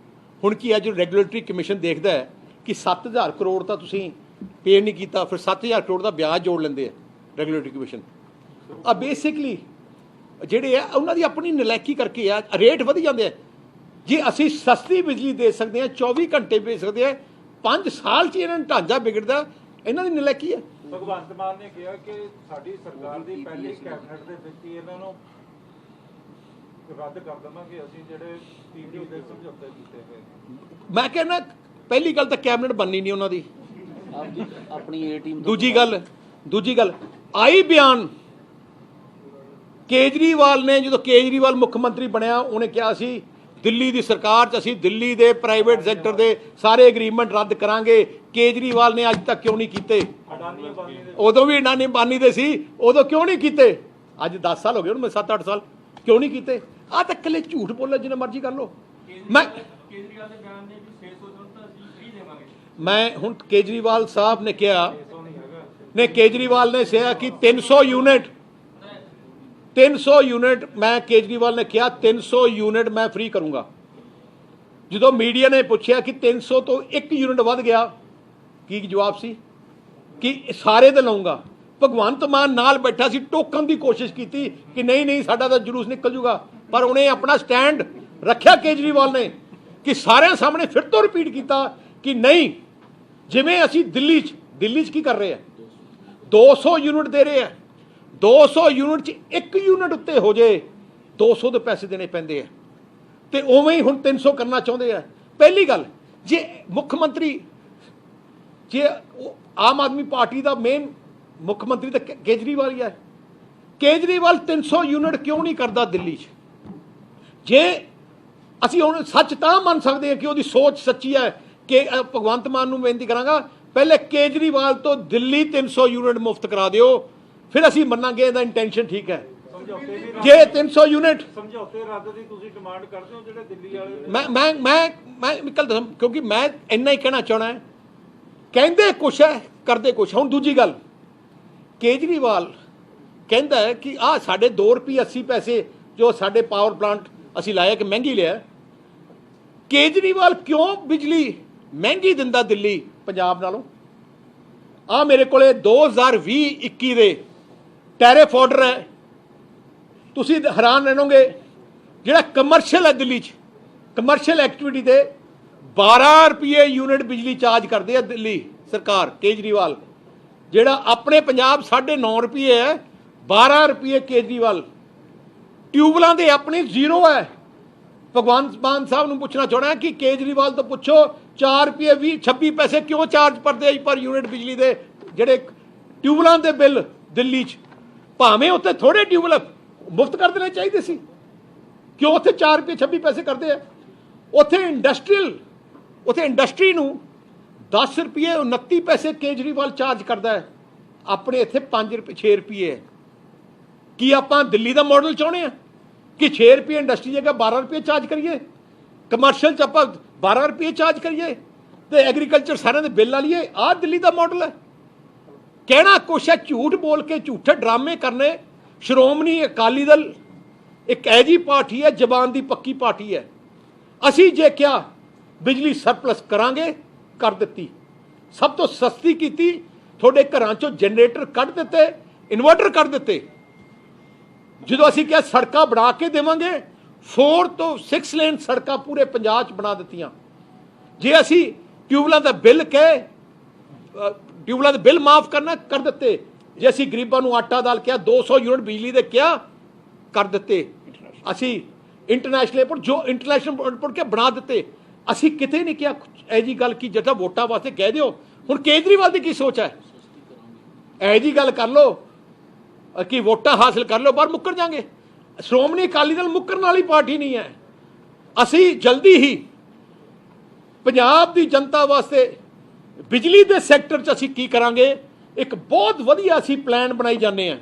ਹੁਣ ਕੀ ਹੈ, ਜੋ ਰੈਗੂਲੇਟਰੀ ਕਮਿਸ਼ਨ ਦੇਖਦਾ ਹੈ ਕਿ 7000 ਕਰੋੜ ਤਾਂ ਤੁਸੀਂ ਪੇ ਨਹੀਂ ਕੀਤਾ, ਫਿਰ 7000 ਕਰੋੜ ਦਾ ਵਿਆਜ ਜੋੜ ਲੈਂਦੇ ਆ ਰੈਗੂਲੇਟਰੀ ਕਮਿਸ਼ਨ। ਆ ਬੇਸਿਕਲੀ ਜਿਹੜੇ ਆ ਉਹਨਾਂ ਦੀ ਆਪਣੀ ਨਲਾਇਕੀ ਕਰਕੇ ਆ, ਰੇਟ ਵਧ ਜਾਂਦੇ ਆ। ਜੇ ਅਸੀਂ ਸਸਤੀ ਬਿਜਲੀ ਦੇ ਸਕਦੇ ਹਾਂ, 24 ਘੰਟੇ ਵੇਚ ਸਕਦੇ ਆ, 5 ਸਾਲ 'ਚ ਇਹਨਾਂ ਨੂੰ ਢਾਂਚਾ ਵਿਗੜਦਾ, ਇਹਨਾਂ ਦੀ ਨਲਾਇਕੀ ਹੈ। ਭਗਵੰਤ ਮਾਨ ਨੇ ਕਿਹਾ ਕਿ ਸਾਡੀ ਸਰਕਾਰ ਦੀ ਪਹਿਲੀ ਕੈਬਨਿਟ ਦੇ ਵਿੱਚ ਹੀ ਇਹਨਾਂ ਨੂੰ ਰੱਦ ਕਰ ਦੇਵਾਂਗੇ ਅਸੀਂ ਜਿਹੜੇ ਪੀਡੀਓ ਦੇ ਸਮਝੌਤੇ ਕੀਤੇ ਹੋਏ। ਮੈਂ ਕਹਿੰਦਾ ਪਹਿਲੀ ਗੱਲ ਤਾਂ ਕੈਬਨਿਟ ਬਣਨੀ ਨਹੀਂ ਉਹਨਾਂ ਦੀ। ਆਪਣੀ ਏ ਟੀਮ। ਦੂਜੀ ਗੱਲ ਆਈ ਬਿਆਨ ਕੇਜਰੀਵਾਲ ਨੇ, ਜਦੋਂ ਕੇਜਰੀਵਾਲ ਮੁੱਖ ਮੰਤਰੀ ਬਣਿਆ ਉਹਨੇ ਕਿਹਾ ਸੀ ਦਿੱਲੀ ਦੀ ਸਰਕਾਰ 'ਚ ਅਸੀਂ ਦਿੱਲੀ ਦੇ ਪ੍ਰਾਈਵੇਟ ਸੈਕਟਰ ਦੇ ਸਾਰੇ ਐਗਰੀਮੈਂਟ ਰੱਦ ਕਰਾਂਗੇ। ਕੇਜਰੀਵਾਲ ਨੇ ਅੱਜ ਤੱਕ ਕਿਉਂ ਨਹੀਂ ਕੀਤੇ? ਉਦੋਂ ਵੀ ਅਡਾਨੀ ਅੰਬਾਨੀ ਦੇ ਸੀ, ਉਦੋਂ ਕਿਉਂ ਨਹੀਂ ਕੀਤੇ? ਅੱਜ 10 ਸਾਲ ਹੋ ਗਏ ਉਹਨੂੰ, 7-8 ਸਾਲ, ਕਿਉਂ ਨਹੀਂ ਕੀਤੇ? ਆਹ ਤਾਂ ਇਕੱਲੇ ਝੂਠ ਬੋਲੇ ਜਿੰਨਾ ਮਰਜ਼ੀ ਕਰ ਲਓ। ਮੈਂ ਹੁਣ ਕੇਜਰੀਵਾਲ ਸਾਹਿਬ ਨੇ ਕਿਹਾ ਨੇ, ਕੇਜਰੀਵਾਲ ਨੇ ਕਿਹਾ ਕਿ 300 ਯੂਨਿਟ ਮੈਂ ਕੇਜਰੀਵਾਲ ਨੇ ਕਿਹਾ 300 ਯੂਨਿਟ ਮੈਂ ਫ੍ਰੀ ਕਰੂੰਗਾ। ਜਦੋਂ ਮੀਡੀਆ ਨੇ ਪੁੱਛਿਆ ਕਿ 300 ਤੋਂ 1 ਯੂਨਿਟ ਵੱਧ ਗਿਆ, ਕੀ ਜਵਾਬ ਸੀ ਕਿ ਸਾਰੇ ਤੇ ਲਾਉਂਗਾ। ਭਗਵੰਤ ਮਾਨ ਨਾਲ ਬੈਠਾ ਸੀ, ਟੋਕਣ ਦੀ ਕੋਸ਼ਿਸ਼ ਕੀਤੀ ਕਿ ਨਹੀਂ ਸਾਡਾ ਤਾਂ ਜਲੂਸ ਨਿਕਲ ਜੂਗਾ, ਪਰ ਉਹਨੇ ਆਪਣਾ ਸਟੈਂਡ ਰੱਖਿਆ ਕੇਜਰੀਵਾਲ ਨੇ ਕਿ ਸਾਰਿਆਂ ਸਾਹਮਣੇ ਫਿਰ ਤੋਂ ਰਿਪੀਟ ਕੀਤਾ ਕਿ ਨਹੀਂ, ਜਿਵੇਂ ਅਸੀਂ ਦਿੱਲੀ 'ਚ ਕੀ ਕਰ ਰਹੇ ਆ, 200 ਯੂਨਿਟ ਦੇ ਰਹੇ ਆ, 200 ਯੂਨਿਟ 'ਚ 1 ਯੂਨਿਟ ਉੱਤੇ ਹੋ ਜੇ 200 ਦੇ ਪੈਸੇ ਦੇਣੇ ਪੈਂਦੇ ਆ, ਤੇ ਉਵੇਂ ਹੀ ਹੁਣ 300 ਕਰਨਾ ਚਾਹੁੰਦੇ ਆ। ਪਹਿਲੀ ਗੱਲ, ਜੇ ਮੁੱਖ ਮੰਤਰੀ, ਜੇ ਆਮ ਆਦਮੀ ਪਾਰਟੀ ਦਾ ਮੇਨ ਮੁੱਖ ਮੰਤਰੀ ਤਾਂ ਕੇਜਰੀਵਾਲ ਹੀ ਹੈ, ਕੇਜਰੀਵਾਲ 300 ਯੂਨਿਟ ਕਿਉਂ ਨਹੀਂ ਕਰਦਾ ਦਿੱਲੀ 'ਚ? ਜੇ ਅਸੀਂ ਹੁਣ ਸੱਚ ਤਾਂ ਮੰਨ ਸਕਦੇ ਹਾਂ ਕਿ ਉਹਦੀ ਸੋਚ ਸੱਚੀ ਹੈ ਕਿ ਭਗਵੰਤ ਮਾਨ ਨੂੰ ਬੇਨਤੀ ਕਰਾਂਗਾ ਪਹਿਲੇ ਕੇਜਰੀਵਾਲ ਤੋਂ ਦਿੱਲੀ 300 ਯੂਨਿਟ ਮੁਫਤ ਕਰਾ ਦਿਓ, ਫਿਰ ਅਸੀਂ ਮੰਨਾਂਗੇ ਇਹਦਾ ਇੰਟੈਂਸ਼ਨ ਠੀਕ ਹੈ। ਜੇ 300 ਯੂਨਿਟ ਸਮਝੌਤੇ ਰੱਦ ਦੀ ਤੁਸੀਂ ਡਿਮਾਂਡ ਕਰਦੇ ਹੋ ਜਿਹੜੇ ਦਿੱਲੀ ਵਾਲੇ? ਮੈਂ ਨਿਕਲ ਦੱਸਾਂ, ਕਿਉਂਕਿ ਮੈਂ ਇੰਨਾ ਹੀ ਕਹਿਣਾ ਚਾਹਣਾ ਹੈ, ਕਹਿੰਦੇ ਕੁਛ ਹੈ ਕਰਦੇ ਕੁਛ। ਹੁਣ ਦੂਜੀ ਗੱਲ, ਕੇਜਰੀਵਾਲ ਕਹਿੰਦਾ ਹੈ ਕਿ ਆਹ ਸਾਡੇ 2 ਰੁਪਏ 80 ਪੈਸੇ ਜੋ ਸਾਡੇ ਪਾਵਰ ਪਲਾਂਟ ਅਸੀਂ ਲਾਇਆ ਕਿ ਮਹਿੰਗੀ ਲਿਆ। ਕੇਜਰੀਵਾਲ ਕਿਉਂ ਬਿਜਲੀ ਮਹਿੰਗੀ ਦਿੰਦਾ ਦਿੱਲੀ ਪੰਜਾਬ ਨਾਲੋਂ? ਆ ਮੇਰੇ ਕੋਲੇ 2020-21 ਦੇ ਟੈਰਿਫ ਆਰਡਰ ਹੈ, ਤੁਸੀਂ ਹੈਰਾਨ ਰਹਿਣੋਗੇ। ਜਿਹੜਾ ਕਮਰਸ਼ੀਅਲ ਹੈ ਦਿੱਲੀ 'ਚ, ਕਮਰਸ਼ੀਅਲ ਐਕਟੀਵਿਟੀ ਦੇ 12 ਰੁਪਏ ਯੂਨਿਟ ਬਿਜਲੀ ਚਾਰਜ ਕਰਦੇ ਆ ਦਿੱਲੀ ਸਰਕਾਰ, ਕੇਜਰੀਵਾਲ। ਜਿਹੜਾ ਆਪਣੇ ਪੰਜਾਬ 9.5 ਰੁਪਏ ਹੈ, 12 ਰੁਪਏ ਕੇਜਰੀਵਾਲ। ਟਿਊਬਲਾਂ ਦੇ ਆਪਣੀ ਜ਼ੀਰੋ ਹੈ। ਭਗਵੰਤ ਮਾਨ ਸਾਹਿਬ ਨੂੰ ਪੁੱਛਣਾ ਚਾਹਣਾ ਕਿ ਕੇਜਰੀਵਾਲ ਤੋਂ ਪੁੱਛੋ 4 ਰੁਪਏ 26 ਪੈਸੇ ਕਿਉਂ ਚਾਰਜ ਕਰਦੇ ਪਰ ਯੂਨਿਟ ਬਿਜਲੀ ਦੇ ਜਿਹੜੇ ਟਿਊਬਲਾਂ ਦੇ ਬਿੱਲ ਦਿੱਲੀ 'ਚ? ਭਾਵੇਂ ਉੱਥੇ ਥੋੜੇ ਟਿਊਬਲ ਮੁਫਤ ਕਰ ਦੇਣੇ ਚਾਹੀਦੇ ਸੀ, ਕਿਉਂ ਉੱਥੇ 4 ਰੁਪਏ 26 ਪੈਸੇ ਕਰਦੇ ਆ? ਉੱਥੇ ਇੰਡਸਟਰੀ ਨੂੰ 10 ਰੁਪਏ 29 ਪੈਸੇ ਕੇਜਰੀਵਾਲ ਚਾਰਜ ਕਰਦਾ ਹੈ, ਆਪਣੇ ਇੱਥੇ 5 ਰੁਪਏ 6 ਰੁਪਏ ਹੈ। ਕੀ ਆਪਾਂ ਦਿੱਲੀ ਦਾ ਮਾਡਲ ਚਾਹੁੰਦੇ ਆ ਕਿ 6 ਰੁਪਏ ਇੰਡਸਟਰੀ ਜਗ੍ਹਾ 12 ਰੁਪਏ ਚਾਰਜ ਕਰੀਏ, ਕਮਰਸ਼ੀਅਲ 'ਚ ਆਪਾਂ 12 ਰੁਪਏ ਚਾਰਜ ਕਰੀਏ ਤੇ ਐਗਰੀਕਲਚਰ ਸਾਰਿਆਂ ਦੇ ਬਿੱਲ ਲਾ ਲਈਏ? ਆਹ ਦਿੱਲੀ ਦਾ ਮਾਡਲ ਹੈ। ਕਹਿਣਾ ਕੁਛ ਹੈ, ਝੂਠ ਬੋਲ ਕੇ ਝੂਠੇ ਡਰਾਮੇ ਕਰਨੇ। ਸ਼੍ਰੋਮਣੀ ਅਕਾਲੀ ਦਲ ਇੱਕ ਐਜੀ ਪਾਰਟੀ ਹੈ, ਜ਼ਬਾਨ ਦੀ ਪੱਕੀ ਪਾਰਟੀ ਹੈ। ਅਸੀਂ ਜੇ ਕਿਹਾ ਬਿਜਲੀ ਸਰਪਲਸ ਕਰਾਂਗੇ, ਕਰ ਦਿੱਤੀ। ਸਭ ਤੋਂ ਸਸਤੀ ਕੀਤੀ, ਤੁਹਾਡੇ ਘਰਾਂ 'ਚੋਂ ਜਨਰੇਟਰ ਕੱਢ ਦਿੱਤੇ, ਇਨਵਰਟਰ ਕੱਢ ਦਿੱਤੇ। ਜਦੋਂ ਅਸੀਂ ਕਿਹਾ ਸੜਕਾਂ ਬਣਾ ਕੇ ਦੇਵਾਂਗੇ, 4 ਤੋਂ 6 ਲੇਨ ਸੜਕਾਂ ਪੂਰੇ ਪੰਜਾਬ 'ਚ ਬਣਾ ਦਿੱਤੀਆਂ। ਜੇ ਅਸੀਂ ਟਿਊਬਲਾਂ ਦਾ ਬਿੱਲ ਕਹੇ, ਟਿਊਬਲਾਂ ਦੇ ਬਿੱਲ ਮਾਫ ਕਰਨਾ, ਕਰ ਦਿੱਤੇ। ਜੇ ਅਸੀਂ ਗਰੀਬਾਂ ਨੂੰ ਆਟਾ ਦਾਲ ਕਿਹਾ, 200 ਯੂਨਿਟ ਬਿਜਲੀ ਦੇ ਕਿਹਾ, ਕਰ ਦਿੱਤੇ। ਅਸੀਂ ਇੰਟਰਨੈਸ਼ਨਲ 에ਅਰਪੋਰਟ, ਜੋ ਇੰਟਰਨੈਸ਼ਨਲ 에ਅਰਪੋਰਟ ਕੇ ਬਣਾ ਦਿੱਤੇ। ਅਸੀਂ ਕਿਤੇ ਨਹੀਂ ਕਿਹਾ ਇਹ ਜੀ ਗੱਲ ਕੀ ਜਿਹੜਾ ਵੋਟਾਂ ਵਾਸਤੇ ਕਹਿ ਦਿਓ। ਹੁਣ ਕੇਜਰੀਵਾਲ ਦੀ ਕੀ ਸੋਚ ਹੈ? ਇਹ ਜੀ ਗੱਲ ਕਰ ਲਓ ਕਿ ਵੋਟਾਂ ਹਾਸਲ ਕਰ ਲਓ, ਬਾਹਰ ਮੁੱਕਰ ਜਾਾਂਗੇ। ਸ਼੍ਰੋਮਣੀ ਅਕਾਲੀ ਦਲ ਮੁੱਕਰਨ ਵਾਲੀ ਪਾਰਟੀ ਨਹੀਂ ਹੈ। ਅਸੀਂ ਜਲਦੀ ਹੀ ਪੰਜਾਬ ਦੀ ਜਨਤਾ ਵਾਸਤੇ ਬਿਜਲੀ ਦੇ ਸੈਕਟਰ 'ਚ ਅਸੀਂ ਕੀ ਕਰਾਂਗੇ, ਇੱਕ ਬਹੁਤ ਵਧੀਆ ਅਸੀਂ ਪਲਾਨ ਬਣਾਈ ਜਾਂਦੇ ਹਾਂ,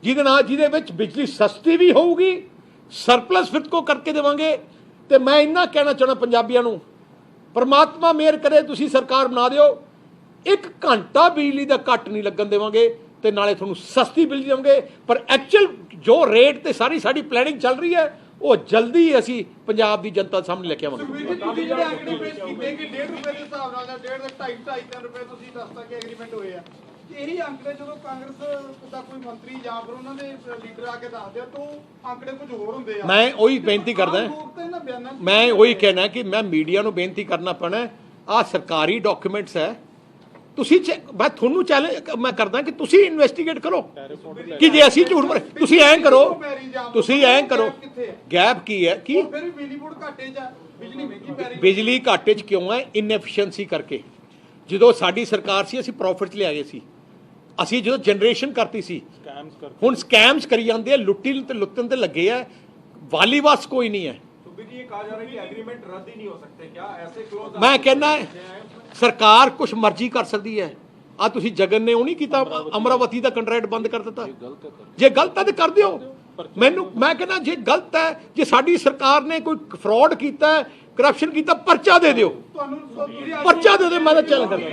ਜਿਹਦੇ ਵਿੱਚ ਬਿਜਲੀ ਸਸਤੀ ਵੀ ਹੋਊਗੀ, ਸਰਪਲਸ ਫਿਰਕੋ ਕਰਕੇ ਦੇਵਾਂਗੇ। ਤੇ ਮੈਂ ਇੰਨਾ ਕਹਿਣਾ ਚਾਹੁੰਦਾ ਪੰਜਾਬੀਆਂ ਨੂੰ, ਪਰਮਾਤਮਾ ਮਿਹਰ ਕਰੇ ਤੁਸੀਂ ਸਰਕਾਰ ਬਣਾ ਦਿਓ, 1 ਘੰਟਾ ਬਿਜਲੀ ਦਾ ਕੱਟ ਨਹੀਂ ਲੱਗਣ ਦੇਵਾਂਗੇ ਤੇ ਨਾਲੇ ਤੁਹਾਨੂੰ ਸਸਤੀ ਬਿਜਲੀ ਦੇਵਾਂਗੇ। ਪਰ ਐਕਚੁਅਲ ਜੋ ਰੇਟ ਤੇ ਸਾਡੀ ਪਲੈਨਿੰਗ ਚੱਲ ਰਹੀ ਹੈ ਉਹ ਜਲਦੀ ਅਸੀਂ ਪੰਜਾਬ ਦੀ ਜਨਤਾ ਸਾਹਮਣੇ ਲੈ ਕੇ ਆਵਾਂਗੇ। ਤੁਸੀਂ ਜਿਹੜੇ ਐਗਰੀਮੈਂਟ ਪੇਸ਼ ਕੀਤੇ ਕਿ 1.5 ਰੁਪਏ ਦੇ ਹਿਸਾਬ ਨਾਲ ਜਾਂ 1.5 2.5 ਰੁਪਏ ਤੁਸੀਂ ਦੱਸਤਾ ਕਿ ਐਗਰੀਮੈਂਟ ਹੋਏ ਆ, ਇਹੀ ਅੰਕੜੇ ਜਦੋਂ ਕਾਂਗਰਸ ਦਾ ਕੋਈ ਮੰਤਰੀ ਜਾਂ ਫਿਰ ਉਹਨਾਂ ਦੇ ਲੀਡਰ ਆ ਕੇ ਦੱਸਦੇ ਆ ਤਾਂ ਅੰਕੜੇ ਕੁਝ ਹੋਰ ਹੁੰਦੇ ਆ। ਮੈਂ ਉਹੀ ਬੇਨਤੀ ਕਰਦਾ, ਮੈਂ ਉਹੀ ਕਹਿਣਾ ਕਿ ਮੈਂ ਮੀਡੀਆ ਨੂੰ ਬੇਨਤੀ ਕਰਨਾ ਪੈਣਾ, ਆਹ ਸਰਕਾਰੀ ਡਾਕੂਮੈਂਟਸ ਹੈ, ਤੁਸੀਂ ਮੈਂ ਤੁਹਾਨੂੰ ਚੈਲੰਜ ਮੈਂ ਕਰਦਾ ਕਿ ਤੁਸੀਂ ਇਨਵੈਸਟੀਗੇਟ ਕਰੋ ਕਿ ਜੇ ਅਸੀਂ ਝੂਠ ਬੋਲੇ। ਤੁਸੀਂ ਐਂ ਕਰੋ ਗੈਪ ਕੀ ਹੈ, ਕੀ ਬਿਜਲੀ ਘਾਟੇ 'ਚ ਕਿਉਂ ਹੈ, ਇਨਐਫੀਸ਼ੀਐਂਸੀ ਕਰਕੇ। ਜਦੋਂ ਸਾਡੀ ਸਰਕਾਰ ਸੀ ਅਸੀਂ ਪ੍ਰੋਫਿਟ 'ਚ ਲਿਆਏ ਸੀ, ਅਸੀਂ ਜਦੋਂ ਜਨਰੇਸ਼ਨ ਕਰਤੀ ਸੀ, ਹੁਣ ਸਕੈਮਸ ਕਰੀ ਜਾਂਦੇ ਆ, ਲੁੱਟਣ ਤੇ ਲੱਗੇ ਆ, ਵਾਲੀਵਾਸ ਕੋਈ ਨਹੀਂ ਹੈ। ਮੈਂ ਕਹਿੰਦਾ ਸਰਕਾਰ ਕੁਛ ਮਰਜ਼ੀ ਕਰ ਸਕਦੀ ਹੈ। ਆ ਤੁਸੀਂ ਜਗਨ ਨੇ ਉਹ ਨਹੀਂ ਕੀਤਾ, ਅਮਰਾਵਤੀ ਦਾ ਕੰਟਰੈਕਟ ਬੰਦ ਕਰ ਦਿੱਤਾ। ਜੇ ਗਲਤ ਹੈ ਤੇ ਕਰ ਦਿਓ। ਮੈਂ ਕਹਿੰਦਾ ਜੇ ਗਲਤ ਹੈ, ਜੇ ਸਾਡੀ ਸਰਕਾਰ ਨੇ ਕੋਈ ਫਰਾਡ ਕੀਤਾ, ਕਰਪਸ਼ਨ ਕੀਤਾ, ਪਰਚਾ ਦੇ ਦਿਓ, ਪਰਚਾ ਦੇ ਦਿਓ। ਮੈਂ ਤਾਂ ਚੈਲੰਜ ਕਰਦਾ।